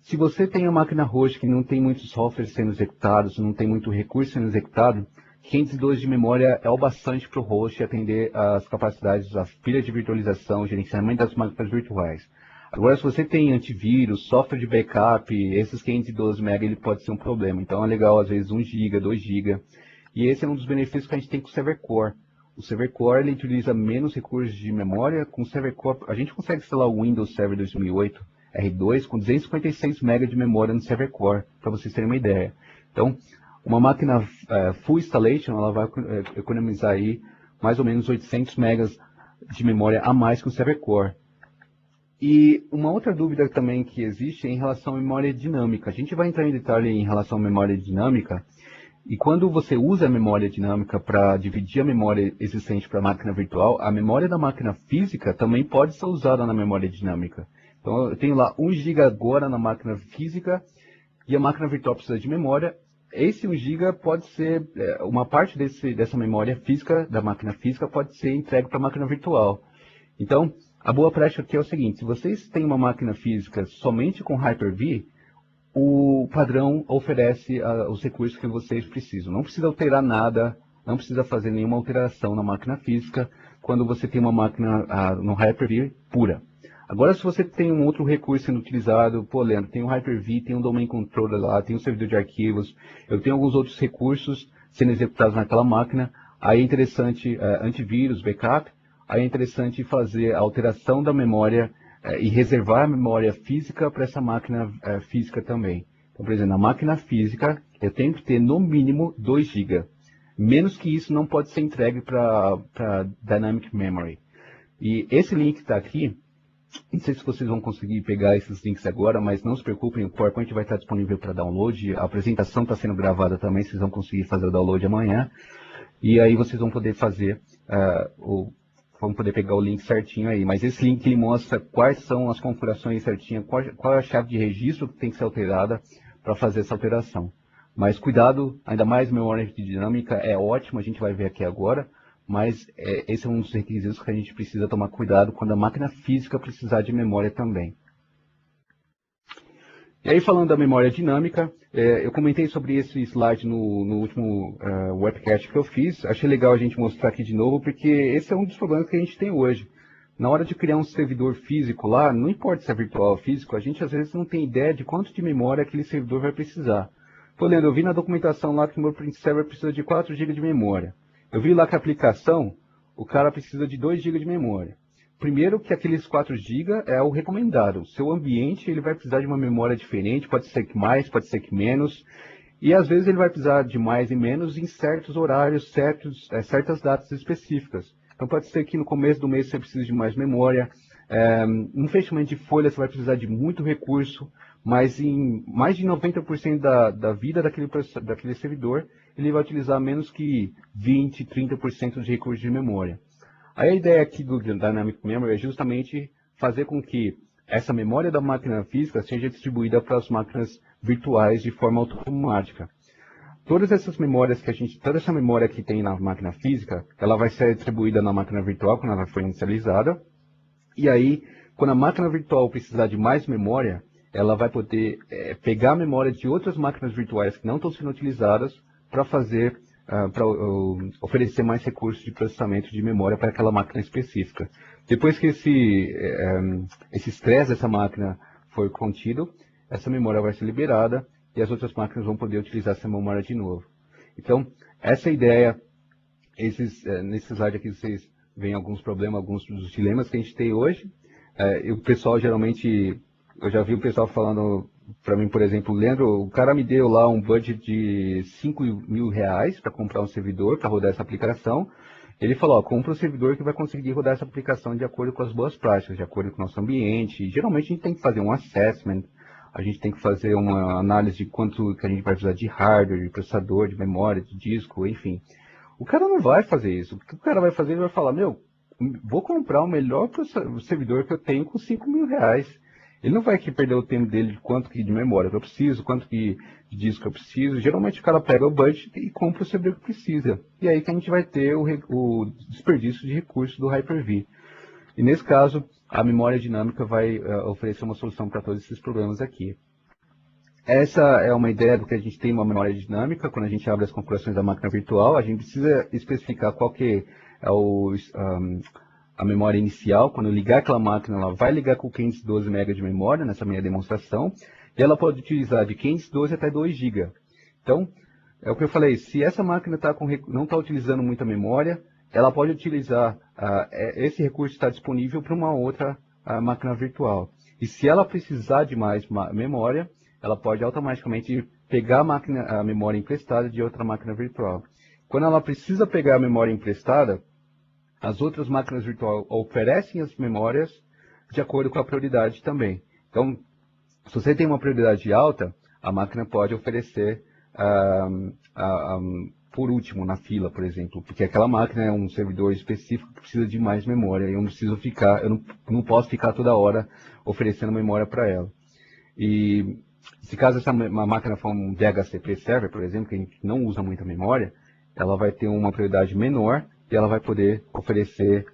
Se você tem a máquina host que não tem muitos softwares sendo executados, não tem muito recurso sendo executado, 512 de memória é o bastante para o host atender as capacidades das pilhas de virtualização, gerenciamento das máquinas virtuais. Agora, se você tem antivírus, software de backup, esses 512 MB ele pode ser um problema. Então é legal, às vezes, 1 GB, 2 GB. E esse é um dos benefícios que a gente tem com o Server Core. O Server Core ele utiliza menos recursos de memória. Com o Server Core, a gente consegue instalar o Windows Server 2008 R2 com 256 MB de memória no Server Core, para vocês terem uma ideia. Então, uma máquina full installation, ela vai economizar aí mais ou menos 800 MB de memória a mais que o Server Core. E uma outra dúvida também que existe é em relação à memória dinâmica. A gente vai entrar em detalhe em relação à memória dinâmica. E quando você usa a memória dinâmica para dividir a memória existente para a máquina virtual, a memória da máquina física também pode ser usada na memória dinâmica. Então eu tenho lá 1 GB agora na máquina física e a máquina virtual precisa de memória. Esse 1 GB pode ser, uma parte dessa memória física, da máquina física, pode ser entregue para a máquina virtual. Então, a boa prática aqui é o seguinte: se vocês têm uma máquina física somente com Hyper-V, o padrão oferece os recursos que vocês precisam. Não precisa alterar nada, não precisa fazer nenhuma alteração na máquina física quando você tem uma máquina no Hyper-V pura. Agora, se você tem um outro recurso sendo utilizado, pô, Leandro, tem um Hyper-V, tem um Domain Controller lá, tem um servidor de arquivos, eu tenho alguns outros recursos sendo executados naquela máquina, aí é interessante antivírus, backup, aí é interessante fazer a alteração da memória e reservar a memória física para essa máquina física também. Então, por exemplo, na máquina física, eu tenho que ter no mínimo 2 GB. Menos que isso não pode ser entregue para Dynamic Memory. E esse link está aqui. Não sei se vocês vão conseguir pegar esses links agora, mas não se preocupem, o PowerPoint vai estar disponível para download. A apresentação está sendo gravada também, vocês vão conseguir fazer o download amanhã. E aí vocês vão poder fazer vamos poder pegar o link certinho aí, mas esse link ele mostra quais são as configurações certinhas, qual é a chave de registro que tem que ser alterada para fazer essa alteração. Mas cuidado, ainda mais memória dinâmica é ótimo, a gente vai ver aqui agora, mas esse é um dos requisitos que a gente precisa tomar cuidado quando a máquina física precisar de memória também. E aí, falando da memória dinâmica, eu comentei sobre esse slide no último webcast que eu fiz. Achei legal a gente mostrar aqui de novo, porque esse é um dos problemas que a gente tem hoje. Na hora de criar um servidor físico lá, não importa se é virtual ou físico, a gente às vezes não tem ideia de quanto de memória aquele servidor vai precisar. Pô, Leandro, eu vi na documentação lá que o meu print server precisa de 4 GB de memória. Eu vi lá que a aplicação, o cara precisa de 2 GB de memória. Primeiro que aqueles 4 GB é o recomendado. O seu ambiente ele vai precisar de uma memória diferente, pode ser que mais, pode ser que menos. E às vezes ele vai precisar de mais e menos em certos horários, certas datas específicas. Então pode ser que no começo do mês você precise de mais memória. No fechamento de folha você vai precisar de muito recurso, mas em mais de 90% da vida daquele servidor, ele vai utilizar menos que 20, 30% de recursos de memória. Aí a ideia aqui do Dynamic Memory é justamente fazer com que essa memória da máquina física seja distribuída para as máquinas virtuais de forma automática. Todas essas memórias toda essa memória que tem na máquina física, ela vai ser distribuída na máquina virtual quando ela for inicializada. E aí, quando a máquina virtual precisar de mais memória, ela vai poder pegar a memória de outras máquinas virtuais que não estão sendo utilizadas para fazer para oferecer mais recursos de processamento de memória para aquela máquina específica. Depois que esse estresse dessa máquina for contido, essa memória vai ser liberada e as outras máquinas vão poder utilizar essa memória de novo. Então, essa ideia, nesse slide aqui vocês veem alguns problemas, alguns dos dilemas que a gente tem hoje. E o pessoal geralmente, eu já vi o pessoal falando para mim, por exemplo, Leandro, o cara me deu lá um budget de 5 mil reais para comprar um servidor para rodar essa aplicação. Ele falou, compra um servidor que vai conseguir rodar essa aplicação de acordo com as boas práticas, de acordo com o nosso ambiente. E, geralmente a gente tem que fazer um assessment, a gente tem que fazer uma análise de quanto que a gente vai precisar de hardware, de processador, de memória, de disco, enfim. O cara não vai fazer isso. O que o cara vai fazer? Ele vai falar, vou comprar o melhor servidor que eu tenho com 5 mil reais. Ele não vai aqui perder o tempo dele de quanto que de memória que eu preciso, quanto que de disco eu preciso. Geralmente o cara pega o budget e compra o servidor que precisa. E aí que a gente vai ter o desperdício de recursos do Hyper-V. E nesse caso, a memória dinâmica vai oferecer uma solução para todos esses problemas aqui. Essa é uma ideia do que a gente tem uma memória dinâmica. Quando a gente abre as configurações da máquina virtual, a gente precisa especificar qual que é a memória inicial. Quando eu ligar aquela máquina, ela vai ligar com 512 MB de memória nessa minha demonstração, e ela pode utilizar de 512 até 2 GB. Então, é o que eu falei, se essa máquina não está utilizando muita memória, ela pode utilizar, esse recurso está disponível para uma outra máquina virtual. E se ela precisar de mais memória, ela pode automaticamente pegar a memória emprestada de outra máquina virtual. Quando ela precisa pegar a memória emprestada, as outras máquinas virtuais oferecem as memórias de acordo com a prioridade também. Então, se você tem uma prioridade alta, a máquina pode oferecer por último na fila, por exemplo, porque aquela máquina é um servidor específico que precisa de mais memória, e eu não posso ficar toda hora oferecendo memória para ela. E se caso uma máquina for um DHCP server, por exemplo, que a gente não usa muita memória, ela vai ter uma prioridade menor e ela vai poder oferecer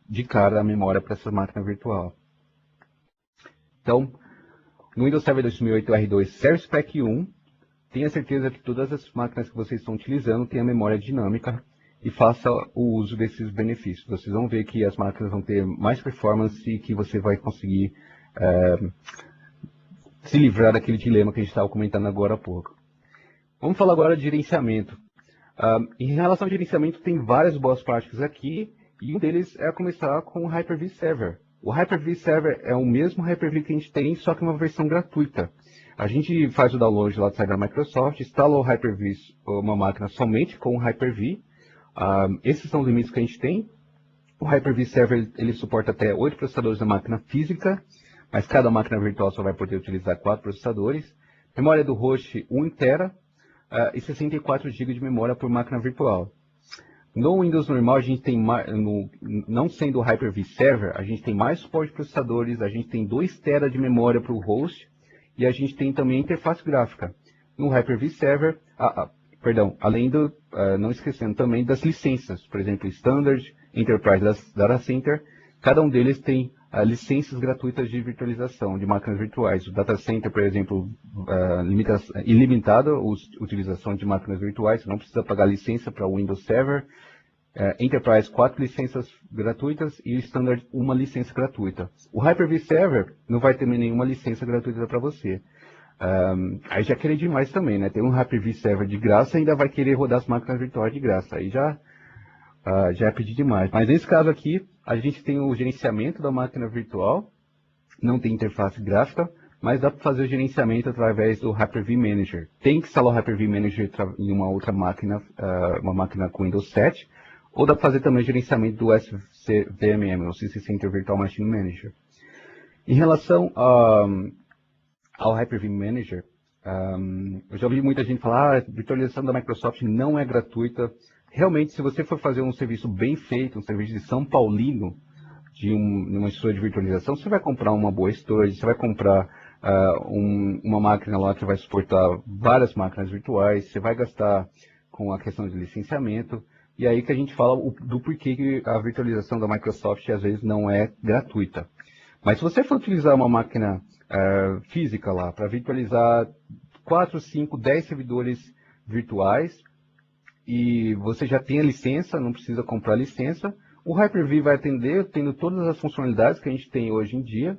de cara a memória para essa máquina virtual. Então, no Windows Server 2008 R2 Service Pack 1, tenha certeza que todas as máquinas que vocês estão utilizando têm a memória dinâmica e faça o uso desses benefícios. Vocês vão ver que as máquinas vão ter mais performance e que você vai conseguir se livrar daquele dilema que a gente estava comentando agora há pouco. Vamos falar agora de gerenciamento. Em relação ao gerenciamento, tem várias boas práticas aqui, e um deles é começar com o Hyper-V Server. O Hyper-V Server é o mesmo Hyper-V que a gente tem, só que uma versão gratuita. A gente faz o download lá do site da Microsoft, instala o Hyper-V, uma máquina somente com o Hyper-V. Esses são os limites que a gente tem. O Hyper-V Server ele suporta até 8 processadores na máquina física, mas cada máquina virtual só vai poder utilizar 4 processadores. Memória do host 1 TB e 64 GB de memória por máquina virtual. No Windows normal, a gente tem não sendo o Hyper-V Server, a gente tem mais suporte de processadores, a gente tem 2 TB de memória para o host e a gente tem também a interface gráfica. No Hyper-V Server, além não esquecendo também das licenças, por exemplo, Standard, Enterprise Data Center, cada um deles tem licenças gratuitas de virtualização de máquinas virtuais. O Data Center, por exemplo, ilimitada utilização de máquinas virtuais, você não precisa pagar licença para o Windows Server. Enterprise, 4 licenças gratuitas e o Standard, 1 licença gratuita. O Hyper-V Server não vai ter nenhuma licença gratuita para você. Aí já querer demais também, né? Tem um Hyper-V Server de graça e ainda vai querer rodar as máquinas virtuais de graça. Aí já é pedir demais. Mas nesse caso aqui, a gente tem o gerenciamento da máquina virtual, não tem interface gráfica, mas dá para fazer o gerenciamento através do Hyper-V Manager. Tem que instalar o Hyper-V Manager em uma outra máquina, uma máquina com Windows 7, ou dá para fazer também o gerenciamento do SCVMM, o System Center Virtual Machine Manager. Em relação ao Hyper-V Manager, eu já ouvi muita gente falar, a virtualização da Microsoft não é gratuita. Realmente, se você for fazer um serviço bem feito, um serviço de São Paulino, de uma estrutura de virtualização, você vai comprar uma boa storage, você vai comprar uma máquina lá que vai suportar várias máquinas virtuais, você vai gastar com a questão de licenciamento, e aí que a gente fala do porquê que a virtualização da Microsoft às vezes não é gratuita. Mas se você for utilizar uma máquina física lá para virtualizar 4, 5, 10 servidores virtuais, e você já tem a licença, não precisa comprar licença, o Hyper-V vai atender, tendo todas as funcionalidades que a gente tem hoje em dia.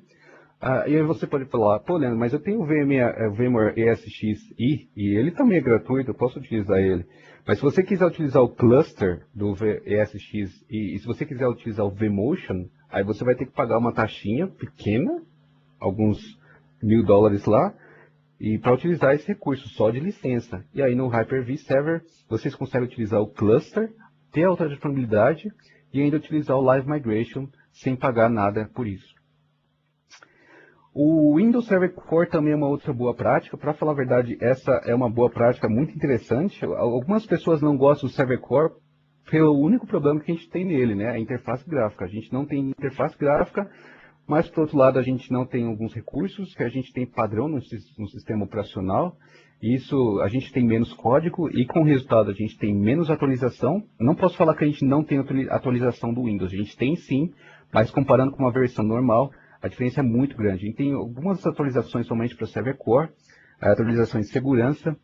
E aí você pode falar, pô, Leandro, mas eu tenho o VMware ESXi, e ele também é gratuito, eu posso utilizar ele. Mas se você quiser utilizar o cluster do ESX e se você quiser utilizar o vMotion, aí você vai ter que pagar uma taxinha pequena, alguns $1000 lá, e para utilizar esse recurso só de licença. E aí no Hyper-V Server, vocês conseguem utilizar o cluster, ter alta disponibilidade e ainda utilizar o Live Migration sem pagar nada por isso. O Windows Server Core também é uma outra boa prática. Para falar a verdade, essa é uma boa prática muito interessante. Algumas pessoas não gostam do Server Core pelo único problema que a gente tem nele, né? A interface gráfica. A gente não tem interface gráfica, mas por outro lado a gente não tem alguns recursos que a gente tem padrão no sistema operacional. Isso, a gente tem menos código e com o resultado a gente tem menos atualização. Não posso falar que a gente não tem atualização do Windows. A gente tem sim, mas comparando com uma versão normal, a diferença é muito grande. A gente tem algumas atualizações somente para o Server Core, atualizações de segurança,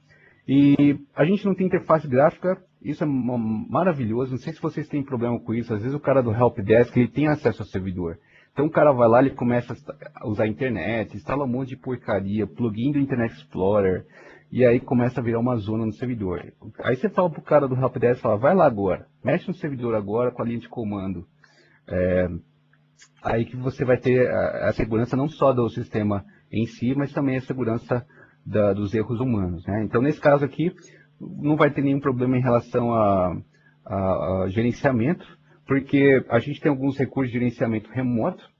e a gente não tem interface gráfica, isso é maravilhoso. Não sei se vocês têm problema com isso, às vezes o cara do Helpdesk ele tem acesso ao servidor. Então o cara vai lá, ele começa a usar a internet, instala um monte de porcaria, plugin do Internet Explorer, e aí começa a virar uma zona no servidor. Aí você fala pro cara do Helpdesk, fala, vai lá agora, mexe no servidor agora com a linha de comando. Aí que você vai ter a segurança não só do sistema em si, mas também a segurança dos erros humanos, né? Então, nesse caso aqui, não vai ter nenhum problema em relação a gerenciamento, porque a gente tem alguns recursos de gerenciamento remoto,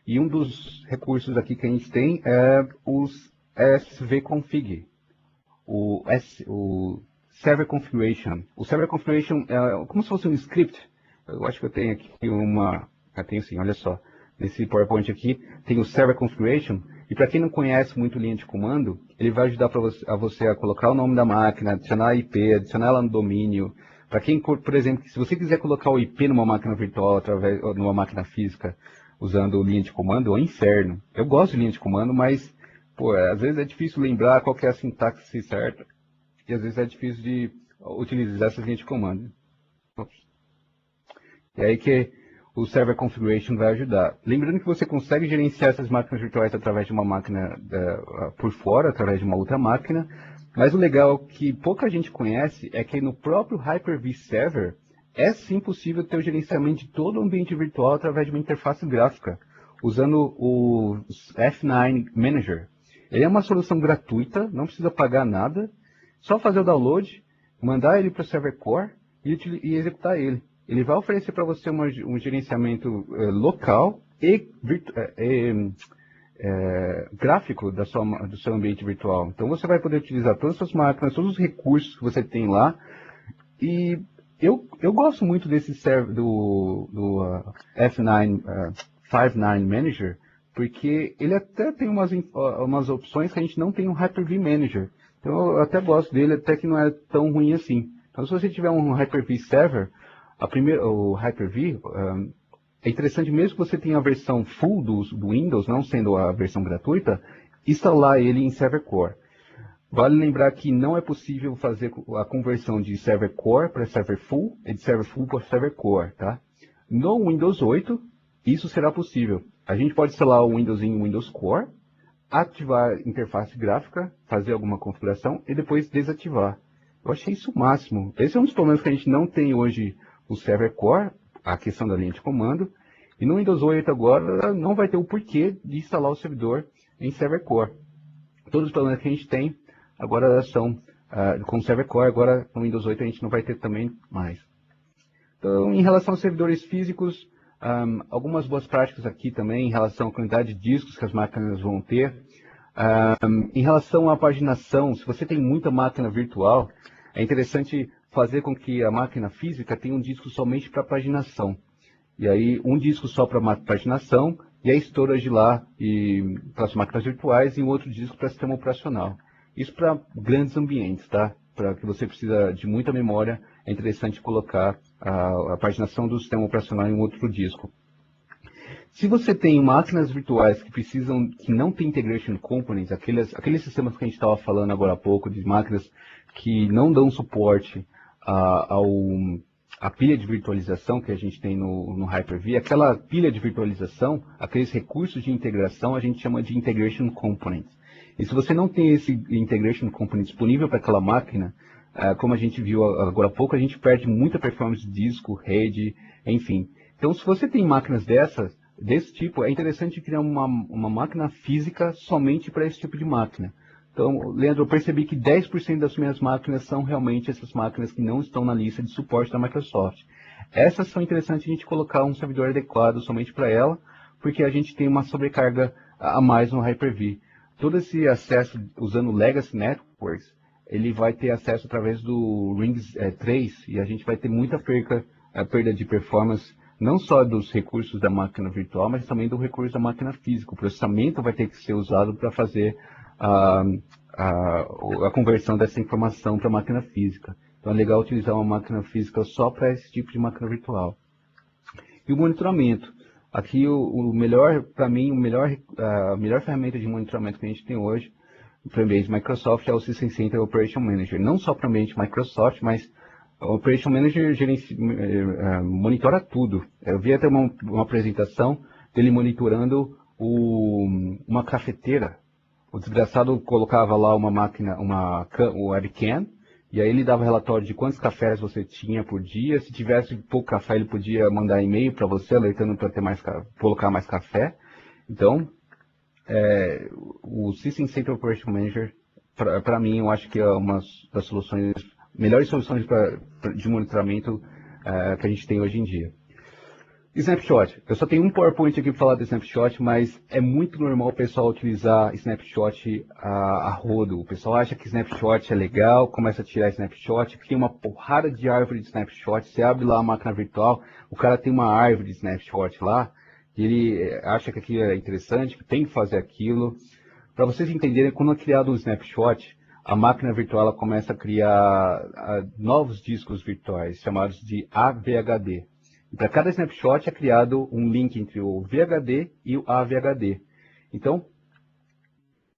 e um dos recursos aqui que a gente tem é os svconfig, o server configuration. O server configuration é como se fosse um script. Eu acho que eu tenho aqui tenho sim, olha só. Nesse PowerPoint aqui tem o server configuration. E para quem não conhece muito linha de comando, ele vai ajudar você a colocar o nome da máquina, adicionar a IP, adicionar ela no domínio. Para quem, por exemplo, se você quiser colocar o IP numa máquina virtual numa máquina física, usando linha de comando, é um inferno. Eu gosto de linha de comando, mas pô, às vezes é difícil lembrar qual que é a sintaxe certa. E às vezes é difícil de utilizar essas linhas de comando. É aí que o Server Configuration vai ajudar. Lembrando que você consegue gerenciar essas máquinas virtuais através de uma máquina por fora, através de uma outra máquina, mas o legal que pouca gente conhece é que no próprio Hyper-V Server é sim possível ter o gerenciamento de todo o ambiente virtual através de uma interface gráfica, usando o F9 Manager. Ele é uma solução gratuita, não precisa pagar nada, só fazer o download, mandar ele para o Server Core e executar ele. Ele vai oferecer para você um gerenciamento local e gráfico do seu ambiente virtual. Então você vai poder utilizar todas as suas máquinas, todos os recursos que você tem lá. E eu gosto muito desse server do F9 Five9 Manager, porque ele até tem umas opções que a gente não tem no Hyper-V Manager. Então eu até gosto dele, até que não é tão ruim assim. Então se você tiver um Hyper-V Server, o Hyper-V, é interessante mesmo que você tenha a versão full do Windows, não sendo a versão gratuita, instalar ele em Server Core. Vale lembrar que não é possível fazer a conversão de Server Core para Server Full e de Server Full para Server Core, tá? No Windows 8, isso será possível. A gente pode instalar o Windows em Windows Core, ativar a interface gráfica, fazer alguma configuração e depois desativar. Eu achei isso o máximo. Esse é um dos problemas que a gente não tem hoje o Server Core, a questão da linha de comando, e no Windows 8 agora não vai ter o porquê de instalar o servidor em Server Core. Todos os problemas que a gente tem agora são com o Server Core, agora no Windows 8 a gente não vai ter também mais. Então, em relação aos servidores físicos, algumas boas práticas aqui também em relação à quantidade de discos que as máquinas vão ter. Em relação à paginação, se você tem muita máquina virtual, é interessante fazer com que a máquina física tenha um disco somente para paginação. E aí, um disco só para paginação e a storage lá para as máquinas virtuais e um outro disco para sistema operacional. Isso para grandes ambientes, tá? Para que você precisa de muita memória, é interessante colocar a paginação do sistema operacional em um outro disco. Se você tem máquinas virtuais que não tem integration components, aqueles sistemas que a gente estava falando agora há pouco, de máquinas que não dão suporte à pilha de virtualização que a gente tem no Hyper-V, aquela pilha de virtualização, aqueles recursos de integração, a gente chama de integration components. E se você não tem esse integration component disponível para aquela máquina, como a gente viu agora há pouco, a gente perde muita performance de disco, rede, enfim. Então, se você tem máquinas desse tipo, é interessante criar uma máquina física somente para esse tipo de máquina. Então, Leandro, eu percebi que 10% das minhas máquinas são realmente essas máquinas que não estão na lista de suporte da Microsoft. Essas são interessantes a gente colocar um servidor adequado somente para ela, porque a gente tem uma sobrecarga a mais no Hyper-V. Todo esse acesso usando Legacy Networks, ele vai ter acesso através do Rings 3 e a gente vai ter muita perda de performance, não só dos recursos da máquina virtual, mas também do recurso da máquina física. O processamento vai ter que ser usado para fazer a conversão dessa informação para a máquina física. Então é legal utilizar uma máquina física só para esse tipo de máquina virtual. E o monitoramento. Aqui para mim, a melhor ferramenta de monitoramento que a gente tem hoje para o ambiente Microsoft é o System Center Operation Manager. Não só para o ambiente Microsoft, mas o Operation Manager monitora tudo. Eu vi até uma apresentação dele monitorando uma cafeteira. O desgraçado colocava lá uma máquina, o webcam, e aí ele dava relatório de quantos cafés você tinha por dia. Se tivesse pouco café, ele podia mandar e-mail para você, alertando para colocar mais café. Então, o System Center Operation Manager, para mim, eu acho que é uma das melhores soluções de monitoramento que a gente tem hoje em dia. Snapshot. Eu só tenho um PowerPoint aqui para falar do Snapshot, mas é muito normal o pessoal utilizar Snapshot a rodo. O pessoal acha que Snapshot é legal, começa a tirar Snapshot, cria uma porrada de árvore de Snapshot. Você abre lá a máquina virtual, o cara tem uma árvore de Snapshot lá, e ele acha que aquilo é interessante, que tem que fazer aquilo. Para vocês entenderem, quando é criado um Snapshot, a máquina virtual ela começa a criar novos discos virtuais, chamados de AVHD. E para cada snapshot é criado um link entre o VHD e o AVHD. Então,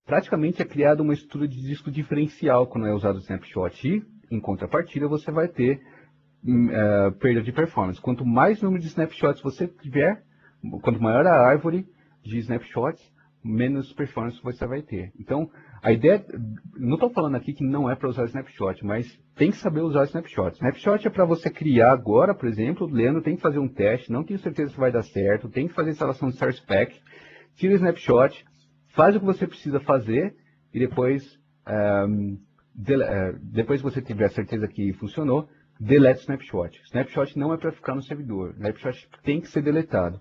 praticamente é criada uma estrutura de disco diferencial quando é usado o snapshot. E, em contrapartida, você vai ter perda de performance. Quanto mais número de snapshots você tiver, quanto maior a árvore de snapshots, menos performance você vai ter. Então, a ideia, não estou falando aqui que não é para usar snapshot, mas tem que saber usar snapshot. Snapshot é para você criar agora, por exemplo, Leandro tem que fazer um teste, não tenho certeza se vai dar certo, tem que fazer a instalação de Source Pack, tira o snapshot, faz o que você precisa fazer e depois, depois que você tiver certeza que funcionou, delete o snapshot. Snapshot não é para ficar no servidor, snapshot tem que ser deletado.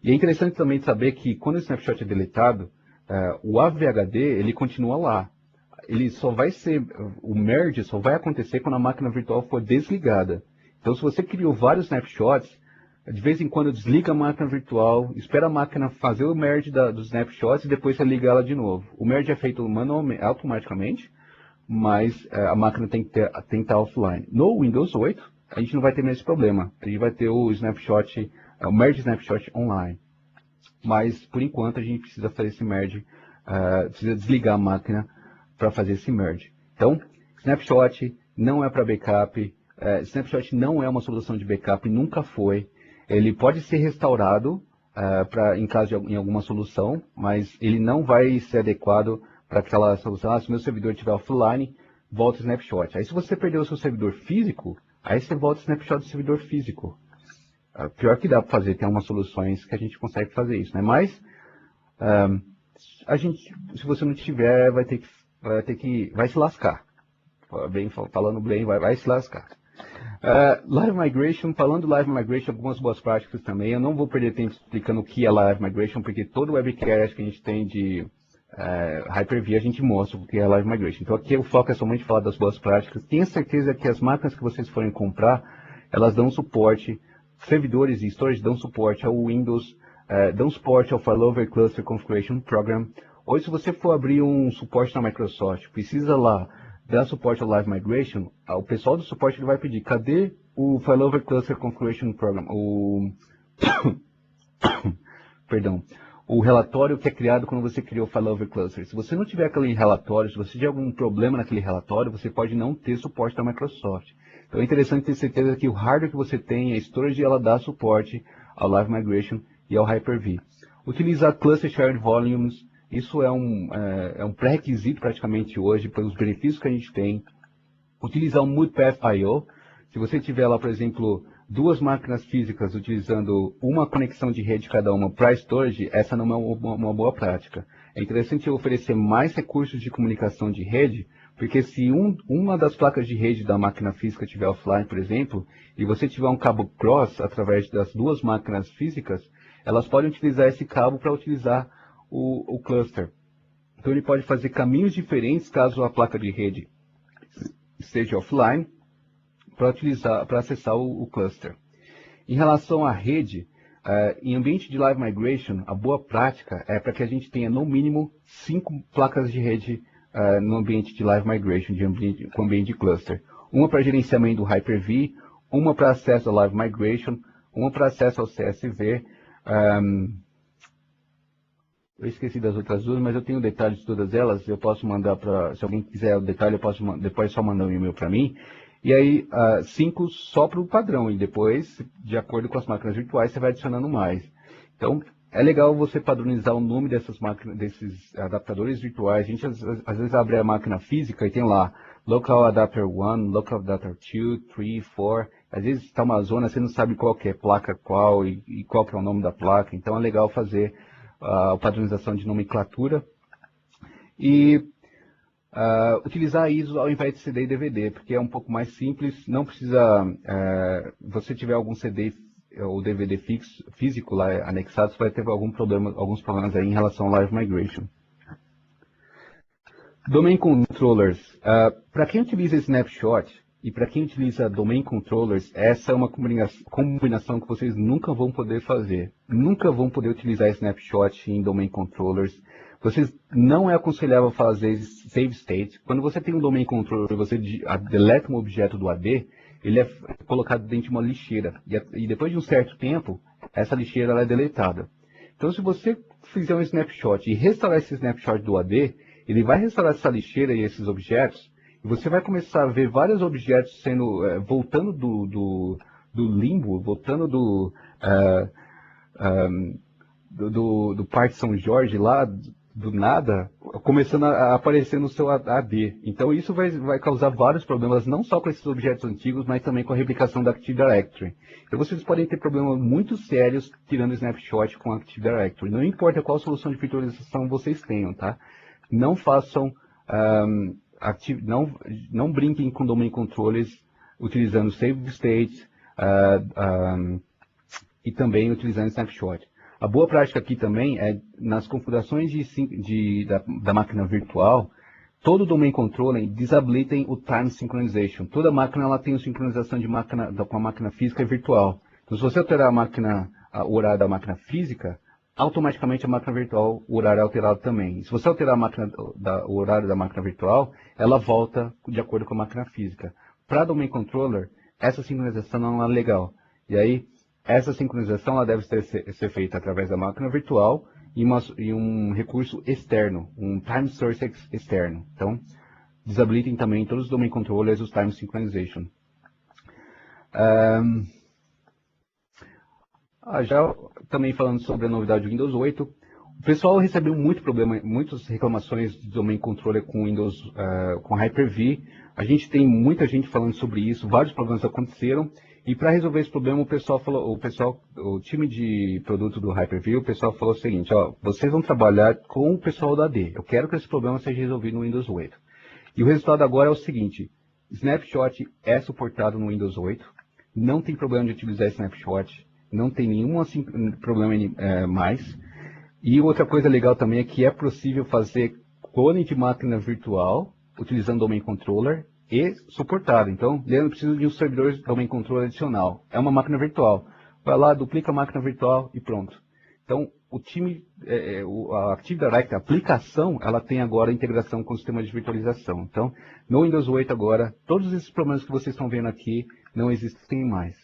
E é interessante também saber que quando o snapshot é deletado, o AVHD ele continua lá. Ele só vai ser, o merge só vai acontecer quando a máquina virtual for desligada. Então, se você criou vários snapshots, de vez em quando desliga a máquina virtual, espera a máquina fazer o merge dos snapshots e depois você liga ela de novo. O merge é feito manualmente, automaticamente, mas a máquina tem que estar offline. No Windows 8, a gente não vai ter mais esse problema. A gente vai ter o snapshot, o merge snapshot online. Mas, por enquanto, a gente precisa fazer esse merge, precisa desligar a máquina para fazer esse merge. Então, snapshot não é para backup, snapshot não é uma solução de backup, nunca foi. Ele pode ser restaurado em caso em alguma solução, mas ele não vai ser adequado para aquela solução. Se o meu servidor estiver offline, volta o snapshot. Aí se você perdeu o seu servidor físico, aí você volta o snapshot do servidor físico. Pior que dá para fazer, tem algumas soluções que a gente consegue fazer isso, né? Mas a gente, se você não tiver, vai se lascar. Falando bem, vai se lascar. Live Migration, falando Live Migration, algumas boas práticas também. Eu não vou perder tempo explicando o que é Live Migration, porque todo webcast que a gente tem de Hyper-V a gente mostra o que é Live Migration. Então aqui o foco é somente falar das boas práticas. Tenha certeza que as máquinas que vocês forem comprar, elas dão suporte, servidores e storage dão suporte ao Windows, dão suporte ao Failover Cluster Configuration Program. Hoje, se você for abrir um suporte na Microsoft, precisa lá dar suporte ao Live Migration, o pessoal do suporte ele vai pedir, cadê o Failover Cluster Configuration Program? Perdão. O relatório que é criado quando você criou o Failover Cluster. Se você não tiver aquele relatório, se você tiver algum problema naquele relatório, você pode não ter suporte da Microsoft. Então é interessante ter certeza que o hardware que você tem, a storage, ela dá suporte ao Live Migration e ao Hyper-V. Utilizar Cluster Shared Volumes, isso é um pré-requisito praticamente hoje, pelos benefícios que a gente tem. Utilizar o Multipath I/O. Se você tiver lá, por exemplo, duas máquinas físicas utilizando uma conexão de rede cada uma para storage, essa não é uma boa prática. É interessante oferecer mais recursos de comunicação de rede, porque se uma das placas de rede da máquina física estiver offline, por exemplo, e você tiver um cabo cross através das duas máquinas físicas, elas podem utilizar esse cabo para utilizar o cluster. Então ele pode fazer caminhos diferentes caso a placa de rede esteja offline, para acessar o cluster. Em relação à rede, em ambiente de Live Migration, a boa prática é para que a gente tenha no mínimo 5 placas de rede no ambiente de Live Migration, com ambiente de cluster. Uma para gerenciamento do Hyper-V, uma para acesso ao Live Migration, uma para acesso ao CSV. Eu esqueci das outras duas, mas eu tenho detalhes de todas elas. Eu posso mandar para, se alguém quiser o detalhe, eu posso depois só mandar um e-mail para mim. E aí, 5 só para o padrão, e depois, de acordo com as máquinas virtuais, você vai adicionando mais. Então, é legal você padronizar o nome dessas máquinas, desses adaptadores virtuais. A gente, às vezes, abre a máquina física e tem lá, Local Adapter 1, Local Adapter 2, 3, 4. Às vezes está uma zona, você não sabe qual que é placa qual e qual que é o nome da placa. Então, é legal fazer a padronização de nomenclatura. E utilizar ISO ao invés de CD e DVD, porque é um pouco mais simples, não precisa, você tiver algum CD o DVD físico lá anexado, você vai ter alguns problemas aí em relação ao Live Migration. Domain Controllers. Para quem utiliza Snapshot e para quem utiliza Domain Controllers, essa é uma combinação que vocês nunca vão poder fazer. Nunca vão poder utilizar Snapshot em Domain Controllers. Vocês não é aconselhável fazer Save State. Quando você tem um Domain Controller e você deleta um objeto do AD, ele é colocado dentro de uma lixeira. E depois de um certo tempo, essa lixeira ela é deletada. Então, se você fizer um snapshot e restaurar esse snapshot do AD, ele vai restaurar essa lixeira e esses objetos, e você vai começar a ver vários objetos voltando do limbo, voltando do Parque São Jorge lá, do nada, começando a aparecer no seu AD. Então isso vai causar vários problemas, não só com esses objetos antigos, mas também com a replicação da Active Directory. Então vocês podem ter problemas muito sérios tirando snapshot com a Active Directory. Não importa qual solução de virtualização vocês tenham, tá? Não façam, não brinquem com domain controllers utilizando save state e também utilizando snapshot. A boa prática aqui também é, nas configurações da máquina virtual, todo domain controller desabilitem o time synchronization. Toda máquina ela tem sincronização com a máquina física e virtual. Então, se você alterar o horário da máquina física, automaticamente a máquina virtual, o horário é alterado também. E se você alterar o horário da máquina virtual, ela volta de acordo com a máquina física. Para domain controller, essa sincronização não é legal. E aí, essa sincronização ela deve ser feita através da máquina virtual e um recurso externo, um time source externo. Então, desabilitem também todos os domain controllers os time synchronization. Já também falando sobre a novidade do Windows 8, o pessoal recebeu muitas reclamações de domain controller com Windows, com Hyper-V. A gente tem muita gente falando sobre isso, vários problemas aconteceram. E para resolver esse problema, o time de produto do Hyper-V, o pessoal falou o seguinte, ó, vocês vão trabalhar com o pessoal da AD. Eu quero que esse problema seja resolvido no Windows 8. E o resultado agora é o seguinte, Snapshot é suportado no Windows 8, não tem problema de utilizar Snapshot, não tem nenhum problema mais. E outra coisa legal também é que é possível fazer clone de máquina virtual utilizando Domain Controller e suportado. Então, Leandro precisa de um servidor de Domain Controller adicional. É uma máquina virtual. Vai lá, duplica a máquina virtual e pronto. Então, a Active Directory, a aplicação, ela tem agora integração com o sistema de virtualização. Então, no Windows 8 agora, todos esses problemas que vocês estão vendo aqui não existem mais.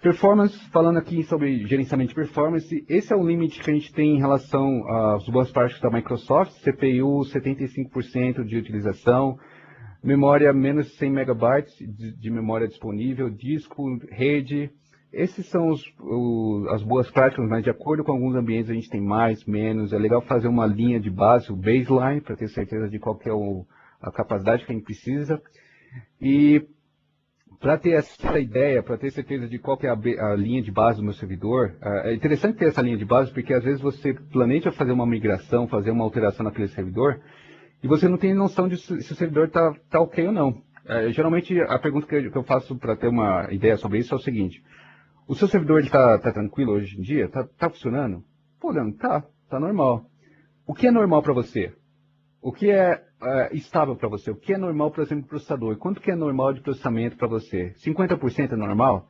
Performance, falando aqui sobre gerenciamento de performance, esse é o limite que a gente tem em relação às boas práticas da Microsoft, CPU 75% de utilização, memória menos de 100 megabytes de memória disponível, disco, rede. Esses são as boas práticas, mas de acordo com alguns ambientes a gente tem mais, menos. É legal fazer uma linha de base, o baseline, para ter certeza de qual que é a capacidade que a gente precisa. E para ter essa ideia, para ter certeza de qual que é a linha de base do meu servidor, é interessante ter essa linha de base, porque às vezes você planeja fazer uma migração, fazer uma alteração naquele servidor, e você não tem noção de se o servidor está ok ou não. Geralmente, a pergunta que eu faço para ter uma ideia sobre isso é o seguinte: o seu servidor está tranquilo hoje em dia? Está funcionando? Pô, Leandro, tá normal. O que é normal para você? O que é estável para você? O que é normal, por exemplo, de processador? Quanto que é normal de processamento para você? 50% é normal?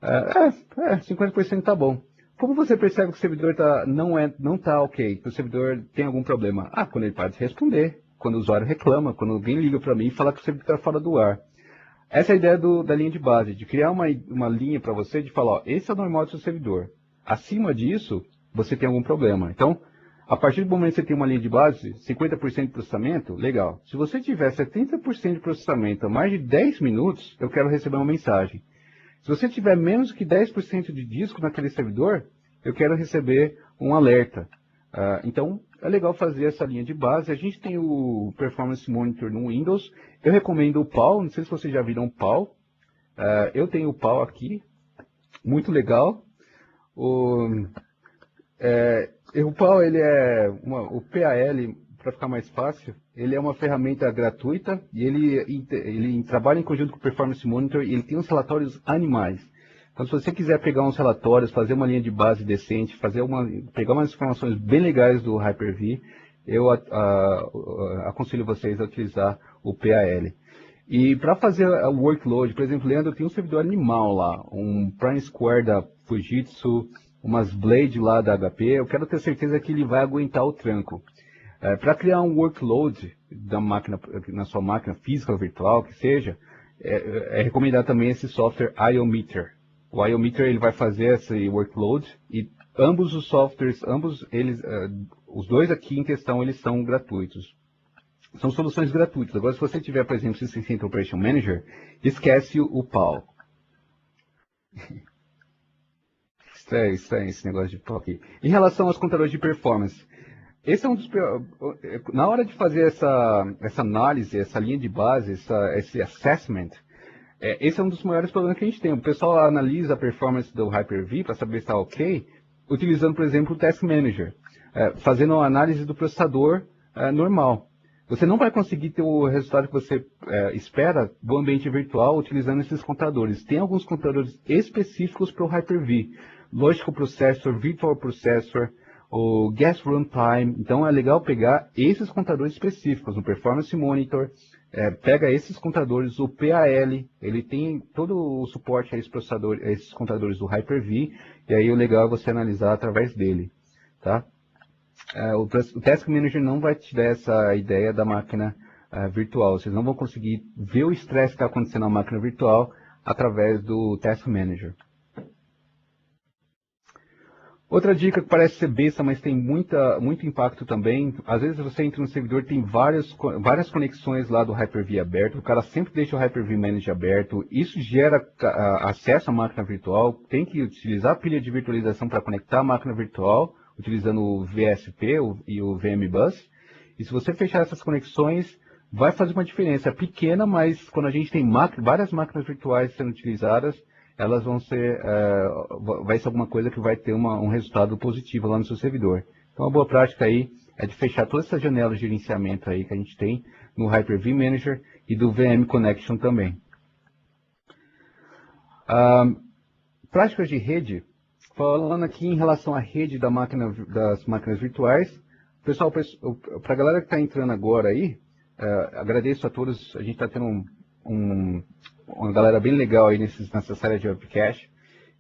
50% está bom. Como você percebe que o servidor não está ok, que o servidor tem algum problema? Quando ele para de responder, quando o usuário reclama, quando alguém liga para mim e fala que o servidor está fora do ar. Essa é a ideia da linha de base, de criar uma linha para você, de falar, ó, esse é o normal do seu servidor. Acima disso, você tem algum problema. Então, a partir do momento que você tem uma linha de base, 50% de processamento, legal. Se você tiver 70% de processamento a mais de 10 minutos, eu quero receber uma mensagem. Se você tiver menos que 10% de disco naquele servidor, eu quero receber um alerta. Então, é legal fazer essa linha de base. A gente tem o Performance Monitor no Windows. Eu recomendo o PAL, não sei se vocês já viram o PAL. Eu tenho o PAL aqui, muito legal. O PAL, ele é o PAL, para ficar mais fácil, ele é uma ferramenta gratuita e ele trabalha em conjunto com o Performance Monitor e ele tem uns relatórios animais. Então, se você quiser pegar uns relatórios, fazer uma linha de base decente, pegar umas informações bem legais do Hyper-V, eu aconselho vocês a utilizar o PAL. E para fazer o workload, por exemplo, Leandro, tem um servidor animal lá, um Prime Square da Fujitsu, umas Blade lá da HP, eu quero ter certeza que ele vai aguentar o tranco. Para criar um workload na sua máquina física ou virtual, que seja, é recomendado também esse software IOmeter. O IOmeter ele vai fazer esse workload e ambos os softwares, os dois aqui em questão, eles são gratuitos. São soluções gratuitas. Agora, se você tiver, por exemplo, System Center Operation Manager, esquece o PAL. Estranho esse negócio de PAL aqui. Em relação aos contadores de performance, esse é um dos na hora de fazer essa análise, essa linha de base, esse assessment, esse é um dos maiores problemas que a gente tem. O pessoal analisa a performance do Hyper-V para saber se está ok, utilizando, por exemplo, o Task Manager, fazendo uma análise do processador normal. Você não vai conseguir ter o resultado que você espera do ambiente virtual utilizando esses contadores. Tem alguns contadores específicos para o Hyper-V. Logical Processor, Virtual Processor, o Guest Runtime. Então é legal pegar esses contadores específicos no Performance Monitor. Pega esses contadores, o PAL, ele tem todo o suporte a esses contadores do Hyper-V. E aí o legal é você analisar através dele. Tá? O Task Manager não vai te dar essa ideia da máquina virtual. Vocês não vão conseguir ver o estresse que está acontecendo na máquina virtual através do Task Manager. Outra dica que parece ser besta, mas tem muito impacto também. Às vezes você entra no servidor e tem várias conexões lá do Hyper-V aberto. O cara sempre deixa o Hyper-V Manager aberto. Isso gera acesso à máquina virtual. Tem que utilizar a pilha de virtualização para conectar a máquina virtual, utilizando o VSP e o VMBus. E se você fechar essas conexões, vai fazer uma diferença pequena, mas quando a gente tem várias máquinas virtuais sendo utilizadas, elas vai ser alguma coisa que vai ter um resultado positivo lá no seu servidor. Então a boa prática aí é de fechar todas essas janelas de gerenciamento aí que a gente tem no Hyper-V Manager e do VM Connection também. Práticas de rede. Falando aqui em relação à rede das máquinas virtuais, pessoal, para a galera que está entrando agora aí, agradeço a todos, a gente está tendo uma galera bem legal aí nessa área de webcast,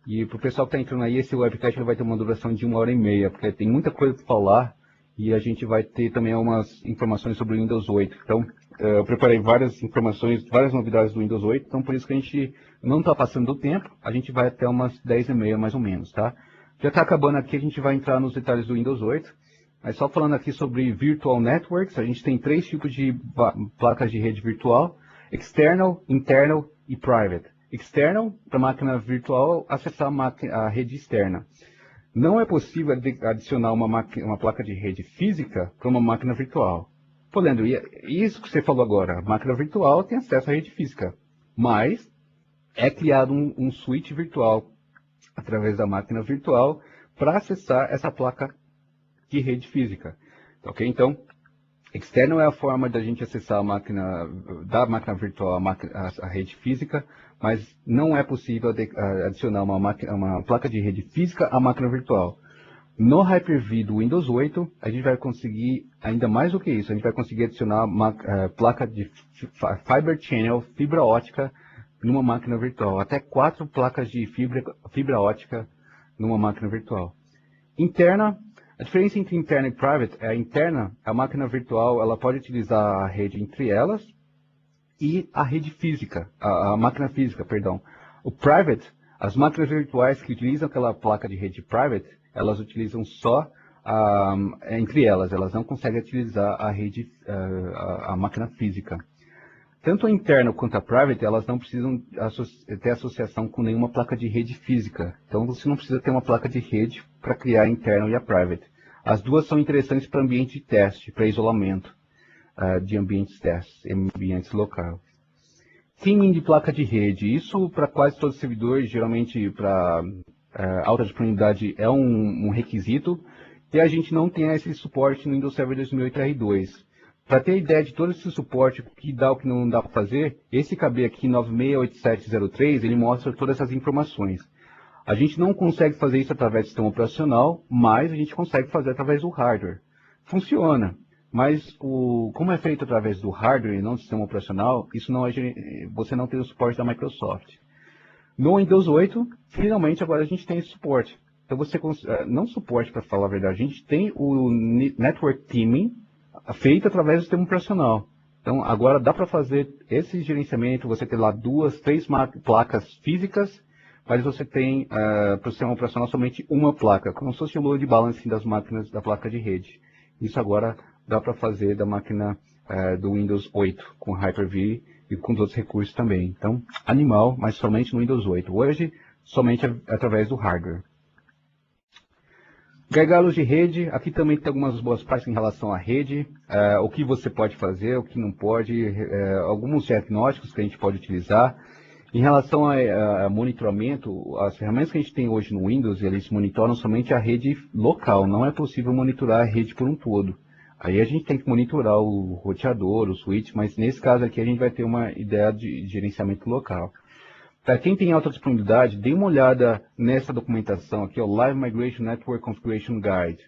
e para o pessoal que está entrando aí, esse webcast ele vai ter uma duração de 1h30, porque tem muita coisa para falar, e a gente vai ter também algumas informações sobre o Windows 8. Então, eu preparei várias informações, várias novidades do Windows 8, então por isso que a gente não está passando do tempo, a gente vai até umas 10h30 mais ou menos, tá? Já está acabando aqui, a gente vai entrar nos detalhes do Windows 8, mas só falando aqui sobre Virtual Networks, a gente tem 3 tipos de placas de rede virtual: External, Internal e Private. External, para máquina virtual, acessar a rede externa. Não é possível adicionar uma placa de rede física para uma máquina virtual. Pô, Leandro, isso que você falou agora, a máquina virtual tem acesso à rede física, mas é criado um switch virtual através da máquina virtual para acessar essa placa de rede física. Ok? Então, externo é a forma da gente acessar da máquina virtual a rede física, mas não é possível adicionar uma placa de rede física à máquina virtual. No Hyper-V do Windows 8, a gente vai conseguir ainda mais do que isso. A gente vai conseguir adicionar uma placa de Fiber Channel, fibra ótica, numa máquina virtual. Até 4 placas de fibra ótica numa máquina virtual. Interna, a diferença entre interna e private é a interna, a máquina virtual, ela pode utilizar a rede entre elas e a rede física, a máquina física, perdão. O private, as máquinas virtuais que utilizam aquela placa de rede private, elas utilizam só entre elas não conseguem utilizar a rede, a máquina física. Tanto a interna quanto a private, elas não precisam ter associação com nenhuma placa de rede física. Então você não precisa ter uma placa de rede para criar a interna e a private. As duas são interessantes para ambiente de teste, para isolamento de ambientes testes, ambientes locais. Theming de placa de rede. Isso para quase todos os servidores, geralmente para alta disponibilidade é um requisito. E a gente não tem esse suporte no Windows Server 2008 R2. Para ter ideia de todo esse suporte, o que dá, o que não dá para fazer, esse KB aqui 968703, ele mostra todas essas informações. A gente não consegue fazer isso através do sistema operacional, mas a gente consegue fazer através do hardware. Funciona, mas como é feito através do hardware e não do sistema operacional, isso não você não tem o suporte da Microsoft. No Windows 8, finalmente agora a gente tem esse suporte. Então você não suporte, para falar a verdade, a gente tem o Network Teaming feito através do sistema operacional. Então agora dá para fazer esse gerenciamento, você tem lá 2, 3 placas físicas, mas você tem para o sistema operacional somente uma placa, como se fosse o load balancing das máquinas da placa de rede. Isso agora dá para fazer da máquina do Windows 8 com Hyper-V e com os outros recursos também. Então, animal, mas somente no Windows 8. Hoje, somente através do hardware. Gargalos de rede, aqui também tem algumas boas práticas em relação à rede, o que você pode fazer, o que não pode, alguns diagnósticos que a gente pode utilizar. Em relação a monitoramento, as ferramentas que a gente tem hoje no Windows, eles monitoram somente a rede local, não é possível monitorar a rede por um todo. Aí a gente tem que monitorar o roteador, o switch, mas nesse caso aqui a gente vai ter uma ideia de gerenciamento local. Para quem tem alta disponibilidade, dê uma olhada nessa documentação aqui, o Live Migration Network Configuration Guide.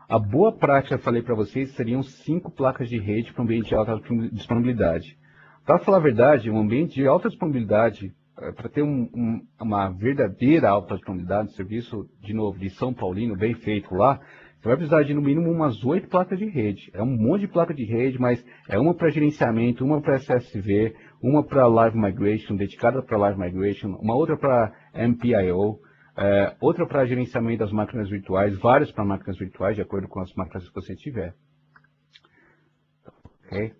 A boa prática, eu falei para vocês, seriam 5 placas de rede para um ambiente de alta disponibilidade. Para falar a verdade, um ambiente de alta disponibilidade, para ter uma verdadeira alta disponibilidade, serviço, de novo, de São Paulino, bem feito lá, você vai precisar de no mínimo umas 8 placas de rede. É um monte de placa de rede, mas é uma para gerenciamento, uma para SSV, uma para Live Migration, dedicada para Live Migration, uma outra para MPIO, outra para gerenciamento das máquinas virtuais, várias para máquinas virtuais, de acordo com as máquinas que você tiver. Okay.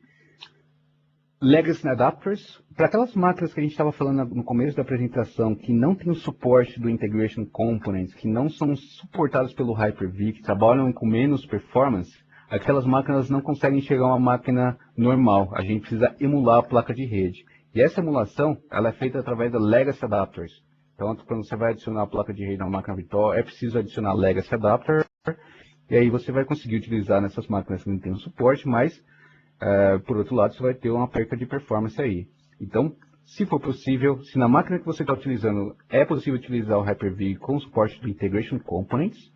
Legacy Adapters, para aquelas máquinas que a gente estava falando no começo da apresentação, que não tem o suporte do Integration Components, que não são suportados pelo Hyper-V, que trabalham com menos performance, aquelas máquinas não conseguem chegar a uma máquina normal. A gente precisa emular a placa de rede. E essa emulação, ela é feita através da Legacy Adapters. Então, quando você vai adicionar a placa de rede na máquina virtual, é preciso adicionar Legacy Adapter, e aí você vai conseguir utilizar nessas máquinas que não tem o suporte, mas por outro lado, você vai ter uma perca de performance aí. Então, se for possível, se na máquina que você está utilizando é possível utilizar o Hyper-V com suporte do Integration Components,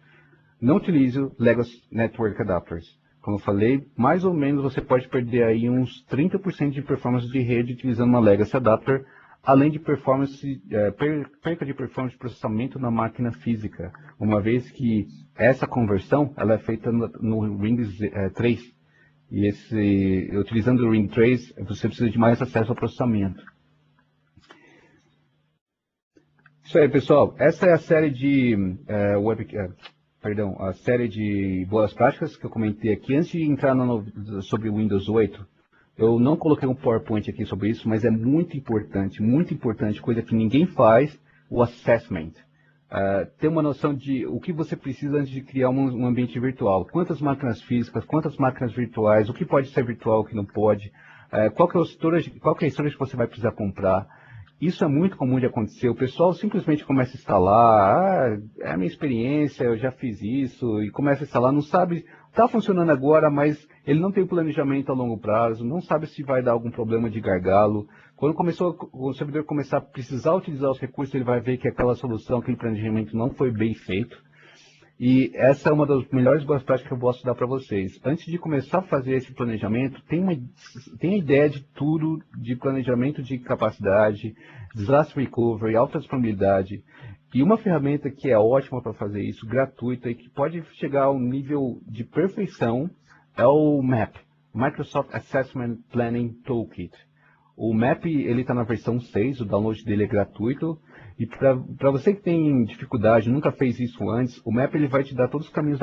não utilize o Legacy Network Adapters. Como eu falei, mais ou menos você pode perder aí uns 30% de performance de rede utilizando uma Legacy Adapter, além de perca de performance de processamento na máquina física, uma vez que essa conversão ela é feita no Windows 3. E utilizando o Ring Trace, você precisa de mais acesso ao processamento. Isso aí, pessoal. Essa é a série de a série de boas práticas que eu comentei aqui. Antes de entrar sobre o Windows 8, eu não coloquei um PowerPoint aqui sobre isso, mas é muito importante, coisa que ninguém faz, o assessment. Ter uma noção de o que você precisa antes de criar um ambiente virtual. Quantas máquinas físicas, quantas máquinas virtuais, o que pode ser virtual, o que não pode, qual que é a storage que você vai precisar comprar. Isso é muito comum de acontecer. O pessoal simplesmente começa a instalar, é a minha experiência, eu já fiz isso, e começa a instalar, não sabe, está funcionando agora, mas ele não tem planejamento a longo prazo, não sabe se vai dar algum problema de gargalo. Quando o servidor começar a precisar utilizar os recursos, ele vai ver que aquela solução, aquele planejamento não foi bem feito. E essa é uma das melhores boas práticas que eu posso dar para vocês. Antes de começar a fazer esse planejamento, tenha ideia de tudo, de planejamento de capacidade, disaster recovery, alta disponibilidade. E uma ferramenta que é ótima para fazer isso, gratuita e que pode chegar a um nível de perfeição, é o MAP, Microsoft Assessment Planning Toolkit. O MAP ele está na versão 6, o download dele é gratuito. E para você que tem dificuldade, nunca fez isso antes, o MAP ele vai te dar todos os caminhos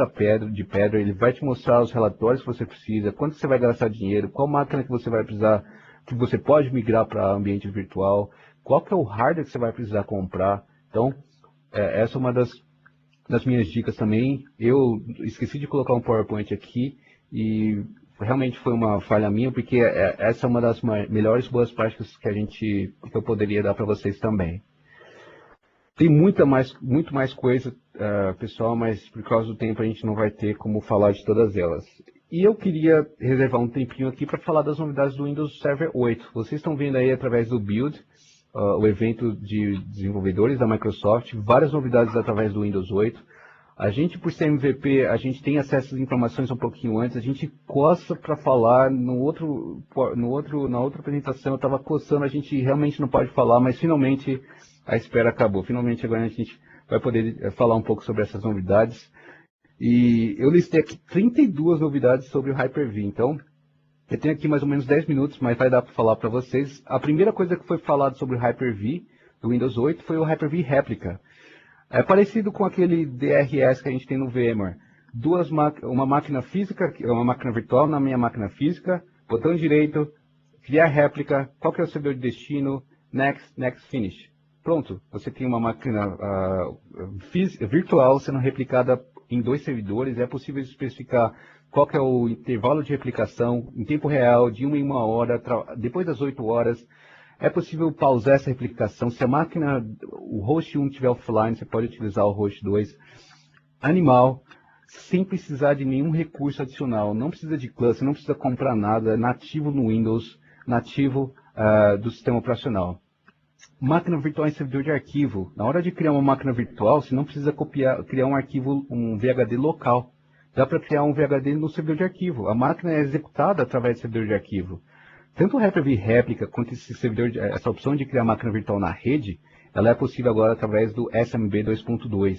de pedra, ele vai te mostrar os relatórios que você precisa, quanto você vai gastar dinheiro, qual máquina que você vai precisar, que você pode migrar para ambiente virtual, qual que é o hardware que você vai precisar comprar. Então, essa é uma das minhas dicas também. Eu esqueci de colocar um PowerPoint aqui e realmente foi uma falha minha, porque essa é uma das melhores boas práticas que eu poderia dar para vocês também. Tem muito mais coisa, pessoal, mas por causa do tempo a gente não vai ter como falar de todas elas. E eu queria reservar um tempinho aqui para falar das novidades do Windows Server 8. Vocês estão vendo aí através do Build o evento de desenvolvedores da Microsoft, várias novidades através do Windows 8. A gente, por ser MVP, a gente tem acesso às informações um pouquinho antes, a gente coça para falar na outra apresentação, eu estava coçando, a gente realmente não pode falar, mas finalmente a espera acabou. Finalmente agora a gente vai poder falar um pouco sobre essas novidades. E eu listei aqui 32 novidades sobre o Hyper-V, então eu tenho aqui mais ou menos 10 minutos, mas vai dar para falar para vocês. A primeira coisa que foi falado sobre o Hyper-V do Windows 8 foi o Hyper-V Replica. É parecido com aquele DRS que a gente tem no VMware. Uma máquina física, uma máquina virtual na minha máquina física, botão direito, criar réplica, qual que é o servidor de destino, next, finish. Pronto, você tem uma máquina virtual sendo replicada em 2 servidores. É possível especificar qual que é o intervalo de replicação em tempo real, de 1 em 1 hora, depois das 8 horas. É possível pausar essa replicação. Se a máquina, o host 1 estiver offline, você pode utilizar o host 2. Animal, sem precisar de nenhum recurso adicional. Não precisa de cluster, não precisa comprar nada. Nativo no Windows, nativo do sistema operacional. Máquina virtual em servidor de arquivo. Na hora de criar uma máquina virtual, você não precisa criar um arquivo, um VHD local. Dá para criar um VHD no servidor de arquivo. A máquina é executada através do servidor de arquivo. Tanto o Hyper-V Replica quanto essa opção de criar máquina virtual na rede, ela é possível agora através do SMB 2.2.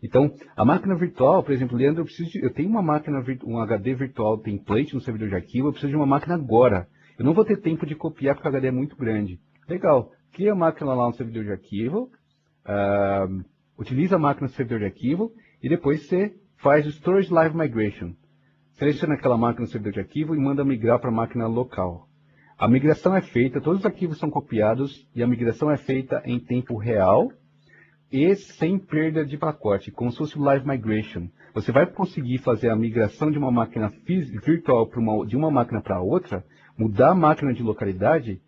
Então, a máquina virtual, por exemplo, Leandro, eu tenho um HD virtual template no servidor de arquivo, eu preciso de uma máquina agora. Eu não vou ter tempo de copiar porque o HD é muito grande. Legal, cria a máquina lá no servidor de arquivo, utiliza a máquina no servidor de arquivo e depois você faz o Storage Live Migration. Seleciona aquela máquina no servidor de arquivo e manda migrar para a máquina local. A migração é feita, todos os arquivos são copiados e a migração é feita em tempo real e sem perda de pacote, como se fosse o Live Migration. Você vai conseguir fazer a migração de uma máquina virtual de uma máquina para outra, mudar a máquina de localidade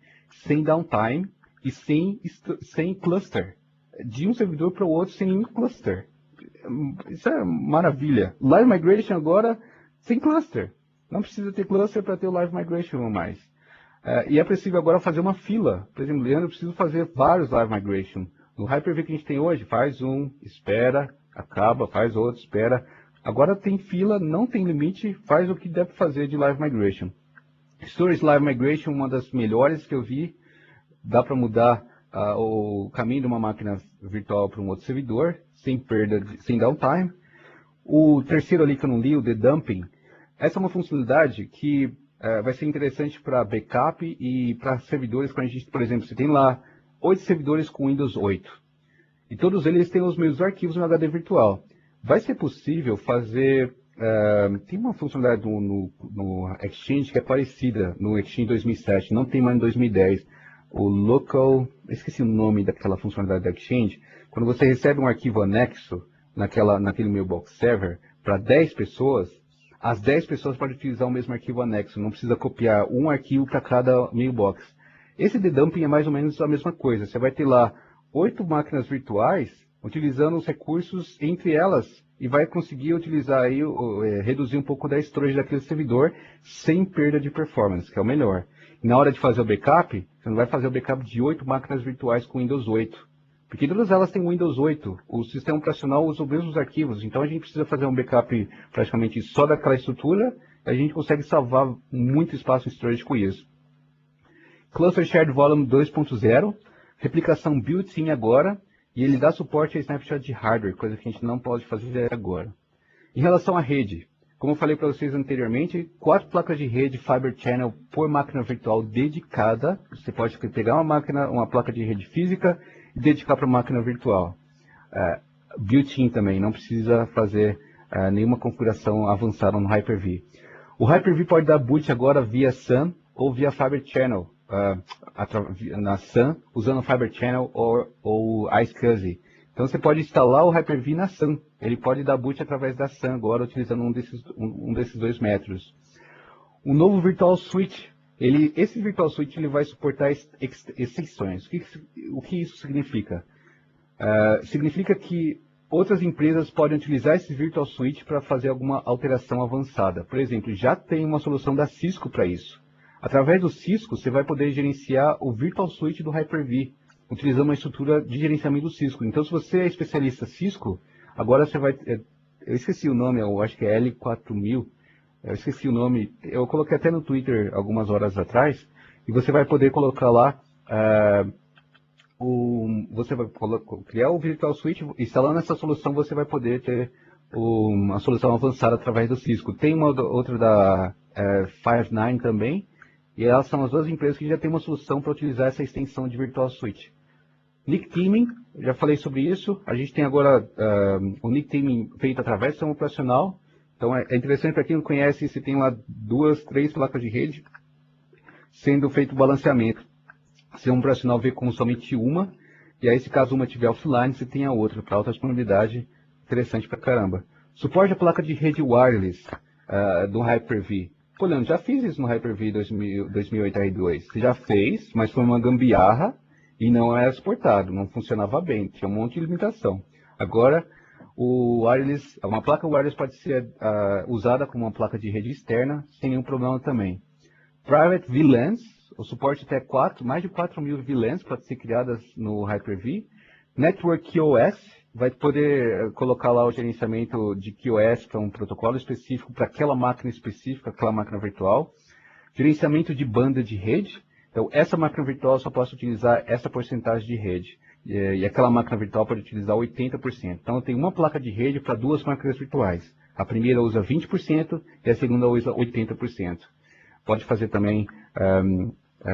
sem downtime e sem cluster. De um servidor para o outro sem nenhum cluster. Isso é maravilha. Live Migration agora sem cluster. Não precisa ter cluster para ter o Live Migration mais. E é possível agora fazer uma fila. Por exemplo, Leandro, eu preciso fazer vários Live Migration. No Hyper-V que a gente tem hoje, faz um, espera, acaba, faz outro, espera. Agora tem fila, não tem limite, faz o que deve fazer de Live Migration. Storage Live Migration, uma das melhores que eu vi. Dá para mudar o caminho de uma máquina virtual para um outro servidor, sem perda, sem downtime. O terceiro ali que eu não li, o dedumping, essa é uma funcionalidade que vai ser interessante para backup e para servidores, quando a gente, por exemplo, você tem lá 8 servidores com Windows 8. E todos eles têm os mesmos arquivos no HD virtual. Vai ser possível fazer... tem uma funcionalidade no Exchange que é parecida no Exchange 2007, não tem mais em 2010. O Local... esqueci o nome daquela funcionalidade da Exchange. Quando você recebe um arquivo anexo naquele mailbox server para 10 pessoas, as 10 pessoas podem utilizar o mesmo arquivo anexo, não precisa copiar um arquivo para cada mailbox. Esse dedumping é mais ou menos a mesma coisa. Você vai ter lá 8 máquinas virtuais utilizando os recursos entre elas e vai conseguir utilizar aí, reduzir um pouco da storage daquele servidor sem perda de performance, que é o melhor. E na hora de fazer o backup, você não vai fazer o backup de 8 máquinas virtuais com Windows 8. Porque todas elas têm Windows 8, o sistema operacional usa os mesmos arquivos, então a gente precisa fazer um backup praticamente só daquela estrutura, e a gente consegue salvar muito espaço em storage com isso. Cluster Shared Volume 2.0, replicação built-in agora, e ele dá suporte a snapshot de hardware, coisa que a gente não pode fazer agora. Em relação à rede, como eu falei para vocês anteriormente, 4 placas de rede Fiber Channel por máquina virtual dedicada, você pode pegar uma placa de rede física, e dedicar para máquina virtual. Built-in também, não precisa fazer nenhuma configuração avançada no Hyper-V. O Hyper-V pode dar boot agora via SAN ou via Fiber Channel, na SAN, usando Fiber Channel ou iSCSI. Então você pode instalar o Hyper-V na SAN. Ele pode dar boot através da SAN agora, utilizando um desses 2 métodos. O novo Virtual Switch. Esse Virtual Switch ele vai suportar extensões. O que isso significa? Significa que outras empresas podem utilizar esse Virtual Switch para fazer alguma alteração avançada. Por exemplo, já tem uma solução da Cisco para isso. Através do Cisco, você vai poder gerenciar o Virtual Switch do Hyper-V. utilizando uma estrutura de gerenciamento do Cisco. Então, se você é especialista Cisco, agora você vai... Eu esqueci o nome, eu acho que é L4000. Eu esqueci o nome. Eu coloquei até no Twitter algumas horas atrás. E você vai poder colocar lá... você vai criar o Virtual Switch, instalando essa solução, você vai poder ter uma solução avançada através do Cisco. Tem uma outra da Five9 também, e elas são as duas empresas que já têm uma solução para utilizar essa extensão de Virtual Switch. Nick Teaming, já falei sobre isso. A gente tem agora o Nick Teaming feito através do sistema operacional. Então é interessante para quem não conhece, você tem lá 2, 3 placas de rede sendo feito o balanceamento. Se um operacional vê como somente uma, e aí se caso uma estiver offline, você tem a outra, para alta disponibilidade, interessante pra caramba. Suporte a placa de rede wireless do Hyper-V. Pô, Leandro, já fiz isso no Hyper-V 2008 R2. Você já fez, mas foi uma gambiarra e não era suportado, não funcionava bem, tinha um monte de limitação. Agora, uma placa wireless pode ser usada como uma placa de rede externa, sem nenhum problema também. Private VLANs, o suporte até mais de 4.000 VLANs para ser criadas no Hyper-V. Network QoS, vai poder colocar lá o gerenciamento de QoS, que é um protocolo específico para aquela máquina específica, aquela máquina virtual. Gerenciamento de banda de rede. Então, essa máquina virtual só posso utilizar essa porcentagem de rede. E aquela máquina virtual pode utilizar 80%. Então, eu tenho uma placa de rede para duas máquinas virtuais. A primeira usa 20% e a segunda usa 80%. Pode fazer também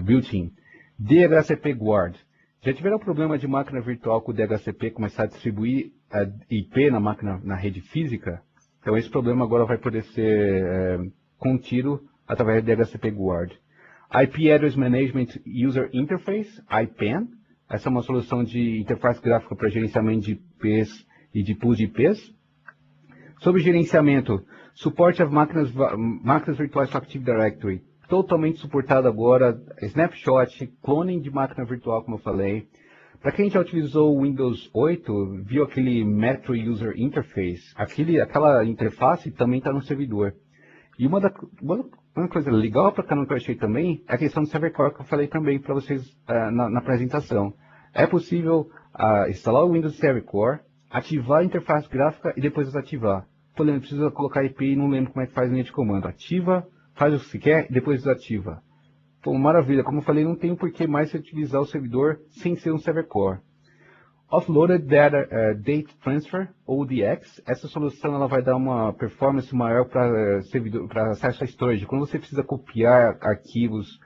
built-in. DHCP Guard. Já tiveram problema de máquina virtual com o DHCP começar a distribuir a IP na rede física? Então esse problema agora vai poder ser contido através do DHCP Guard. IP Address Management User Interface, IPAN. Essa é uma solução de interface gráfica para gerenciamento de IPs e de pools de IPs. Sobre gerenciamento, suporte às máquinas virtuais com Active Directory. Totalmente suportado agora, snapshot, cloning de máquina virtual, como eu falei. Para quem já utilizou o Windows 8, viu aquele Metro User Interface, aquela interface também está no servidor. E uma coisa legal para caramba que eu achei também é a questão do Server Core, que eu falei também para vocês na apresentação. É possível instalar o Windows Server Core, ativar a interface gráfica e depois desativar. Por exemplo, precisa colocar IP e não lembro como é que faz a linha de comando. Ativa, faz o que você quer e depois desativa. Pô, maravilha. Como eu falei, não tem por que mais você utilizar o servidor sem ser um server core. Offloaded Data Transfer, ODX. Essa solução ela vai dar uma performance maior para acesso a storage. Quando você precisa copiar arquivos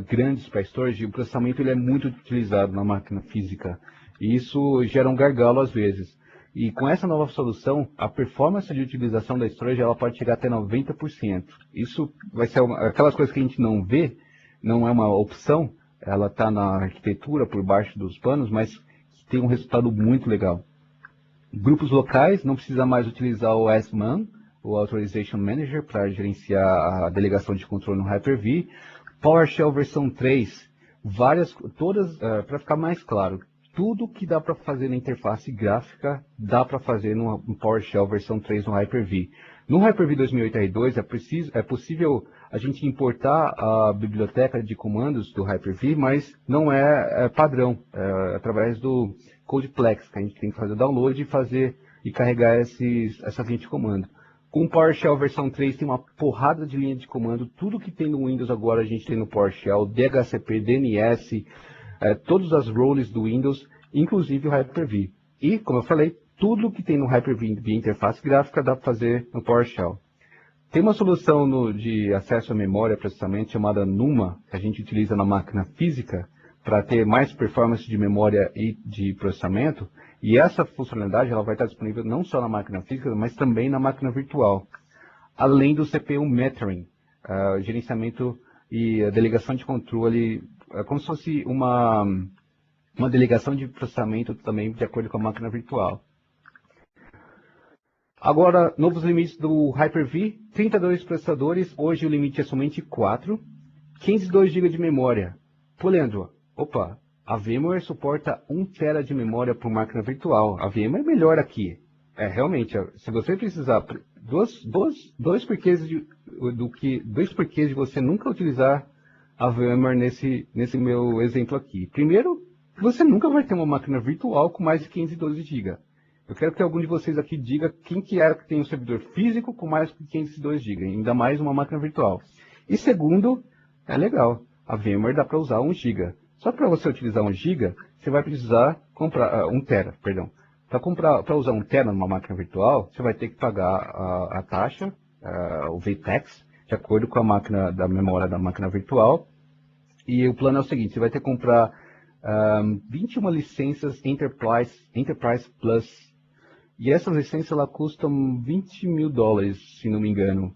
grandes para storage, o processamento ele é muito utilizado na máquina física. E isso gera um gargalo às vezes. E com essa nova solução, a performance de utilização da storage ela pode chegar até 90%. Isso vai ser aquelas coisas que a gente não vê, não é uma opção, ela está na arquitetura por baixo dos panos, mas tem um resultado muito legal. Grupos locais, não precisa mais utilizar o SMAN, o Authorization Manager, para gerenciar a delegação de controle no Hyper-V. PowerShell versão 3, para ficar mais claro, tudo que dá para fazer na interface gráfica, dá para fazer no PowerShell versão 3 no Hyper-V. No Hyper-V 2008 R2 é possível a gente importar a biblioteca de comandos do Hyper-V, mas não é padrão, através do Codeplex, que a gente tem que fazer o download e carregar essa linha de comando. Com o PowerShell versão 3 tem uma porrada de linha de comando, tudo que tem no Windows agora a gente tem no PowerShell, DHCP, DNS, todas as roles do Windows, inclusive o Hyper-V. E, como eu falei, tudo que tem no Hyper-V via interface gráfica dá para fazer no PowerShell. Tem uma solução de acesso à memória e processamento chamada NUMA, que a gente utiliza na máquina física para ter mais performance de memória e de processamento. E essa funcionalidade ela vai estar disponível não só na máquina física, mas também na máquina virtual. Além do CPU Metering, gerenciamento e a delegação de controle, como se fosse uma delegação de processamento também de acordo com a máquina virtual. Agora, novos limites do Hyper-V, 32 processadores, hoje o limite é somente 4, 512 GB de memória. Pô, Leandro, a VMware suporta 1 TB de memória por máquina virtual, a VMware é melhor aqui. Realmente, se você precisar, dois porquês de você nunca utilizar a VMware nesse meu exemplo aqui. Primeiro, Você nunca vai ter uma máquina virtual com mais de 512 GB. Eu quero que algum de vocês aqui diga quem que é que tem um servidor físico com mais de 512 GB, ainda mais uma máquina virtual. E segundo, é legal, a VMware dá para usar 1 GB. Só que para você utilizar 1 GB, você vai precisar comprar 1 TB, perdão. Para usar 1 TB numa máquina virtual, você vai ter que pagar a taxa, o VTEX, de acordo com a máquina da memória da máquina virtual. E o plano é o seguinte, você vai ter que comprar 21 licenças Enterprise Plus. E essas licenças ela custam $20 mil, se não me engano.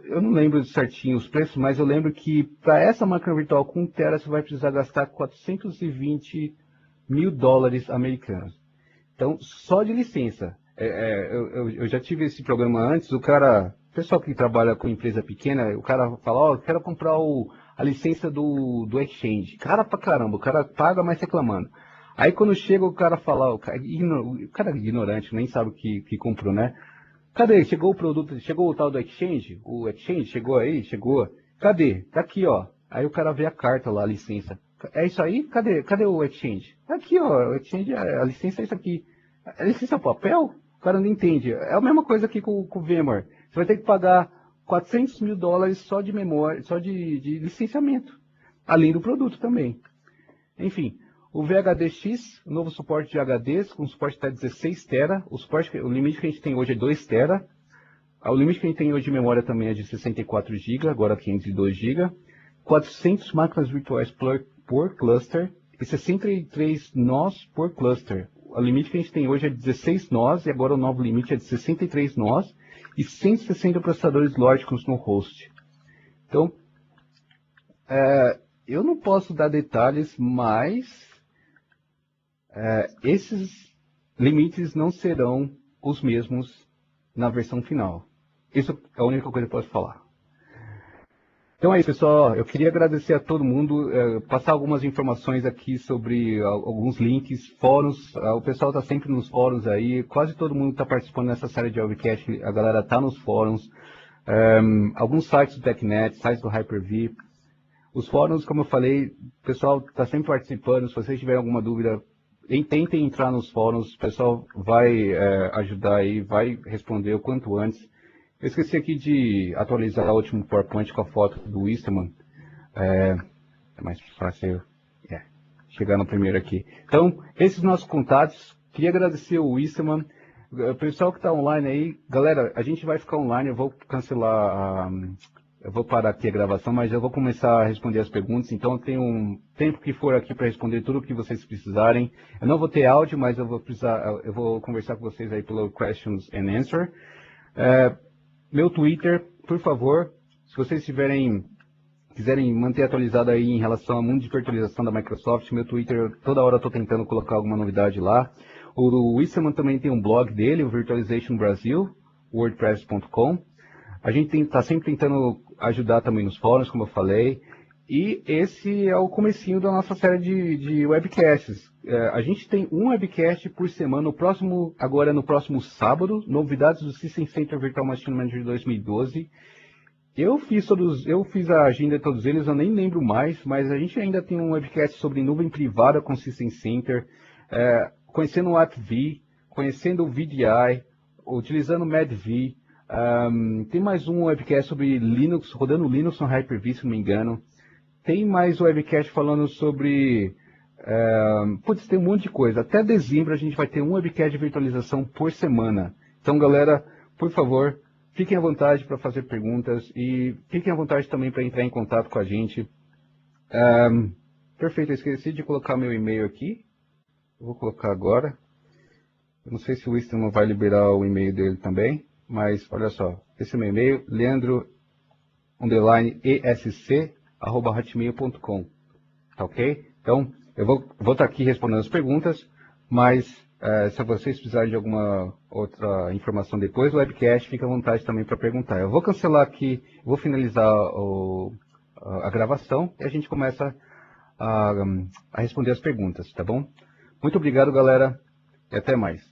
Eu não lembro certinho os preços, mas eu lembro que para essa máquina virtual com 1 TB você vai precisar gastar $420 mil americanos. Então, só de licença. Eu já tive esse programa antes, o pessoal que trabalha com empresa pequena, o cara fala, ó, eu quero comprar a licença do Exchange. Cara pra caramba, o cara paga, mas reclamando. Aí quando chega o cara fala, o cara é ignorante, nem sabe o que comprou, né? Cadê? Chegou o produto, chegou o tal do Exchange? O Exchange chegou aí? Chegou. Cadê? Tá aqui, ó. Aí o cara vê a carta lá, a licença. É isso aí? Cadê o Exchange? Tá aqui, ó. O Exchange, a licença é isso aqui. A licença é papel? O cara não entende. É a mesma coisa aqui com o VMware. Você vai ter que pagar $400 mil só de memória, só de licenciamento. Além do produto também. Enfim. O VHDX, o novo suporte de HDs, com suporte até 16 TB. O limite que a gente tem hoje é 2 TB. O limite que a gente tem hoje de memória também é de 64 GB, agora 502 GB. 400 máquinas virtuais por cluster e 63 nós por cluster. O limite que a gente tem hoje é 16 nós e agora o novo limite é de 63 nós e 160 processadores lógicos no host. Então, eu não posso dar detalhes, mas esses limites não serão os mesmos na versão final. Isso é a única coisa que eu posso falar. Então é isso, pessoal. Eu queria agradecer a todo mundo, passar algumas informações aqui sobre alguns links, fóruns. O pessoal está sempre nos fóruns aí, quase todo mundo está participando nessa série de webcast, a galera está nos fóruns. Alguns sites do TechNet, sites do Hyper-V. Os fóruns, como eu falei, o pessoal está sempre participando. Se vocês tiverem alguma dúvida, tentem entrar nos fóruns, o pessoal vai ajudar aí, vai responder o quanto antes. Eu esqueci aqui de atualizar o último PowerPoint com a foto do Easterman. É mais fácil chegar no primeiro aqui. Então, esses nossos contatos. Queria agradecer o Easterman. O pessoal que está online aí, galera, a gente vai ficar online, eu vou cancelar eu vou parar aqui a gravação, mas eu vou começar a responder as perguntas, então eu tenho um tempo que for aqui para responder tudo o que vocês precisarem. Eu não vou ter áudio, mas eu vou conversar com vocês aí pelo Questions and Answer. Meu Twitter, por favor, se vocês quiserem manter atualizado aí em relação ao mundo de virtualização da Microsoft, meu Twitter, toda hora eu estou tentando colocar alguma novidade lá. O Wisserman também tem um blog dele, o Virtualization Brasil, wordpress.com. A gente está sempre tentando ajudar também nos fóruns, como eu falei. E esse é o comecinho da nossa série de webcasts. A gente tem um webcast por semana, agora no próximo sábado, novidades do System Center Virtual Machine Manager 2012. Eu fiz a agenda de todos eles, eu nem lembro mais, mas a gente ainda tem um webcast sobre nuvem privada com System Center, conhecendo o AppV, conhecendo o VDI, utilizando o MadV. Tem mais um webcast sobre Linux, rodando Linux no Hyper-V, se não me engano. Tem mais um webcast falando sobre... tem um monte de coisa. Até dezembro a gente vai ter um webcast de virtualização por semana. Então, galera, por favor, fiquem à vontade para fazer perguntas e fiquem à vontade também para entrar em contato com a gente. Perfeito, eu esqueci de colocar meu e-mail aqui. Eu vou colocar agora. Eu não sei se o Winston vai liberar o e-mail dele também. Mas, olha só, esse é meu e-mail, leandro_esc@hotmail.com, tá ok? Então, eu vou estar aqui respondendo as perguntas, mas se vocês precisarem de alguma outra informação depois do webcast, fica à vontade também para perguntar. Eu vou cancelar aqui, vou finalizar a gravação e a gente começa a responder as perguntas, tá bom? Muito obrigado, galera, e até mais.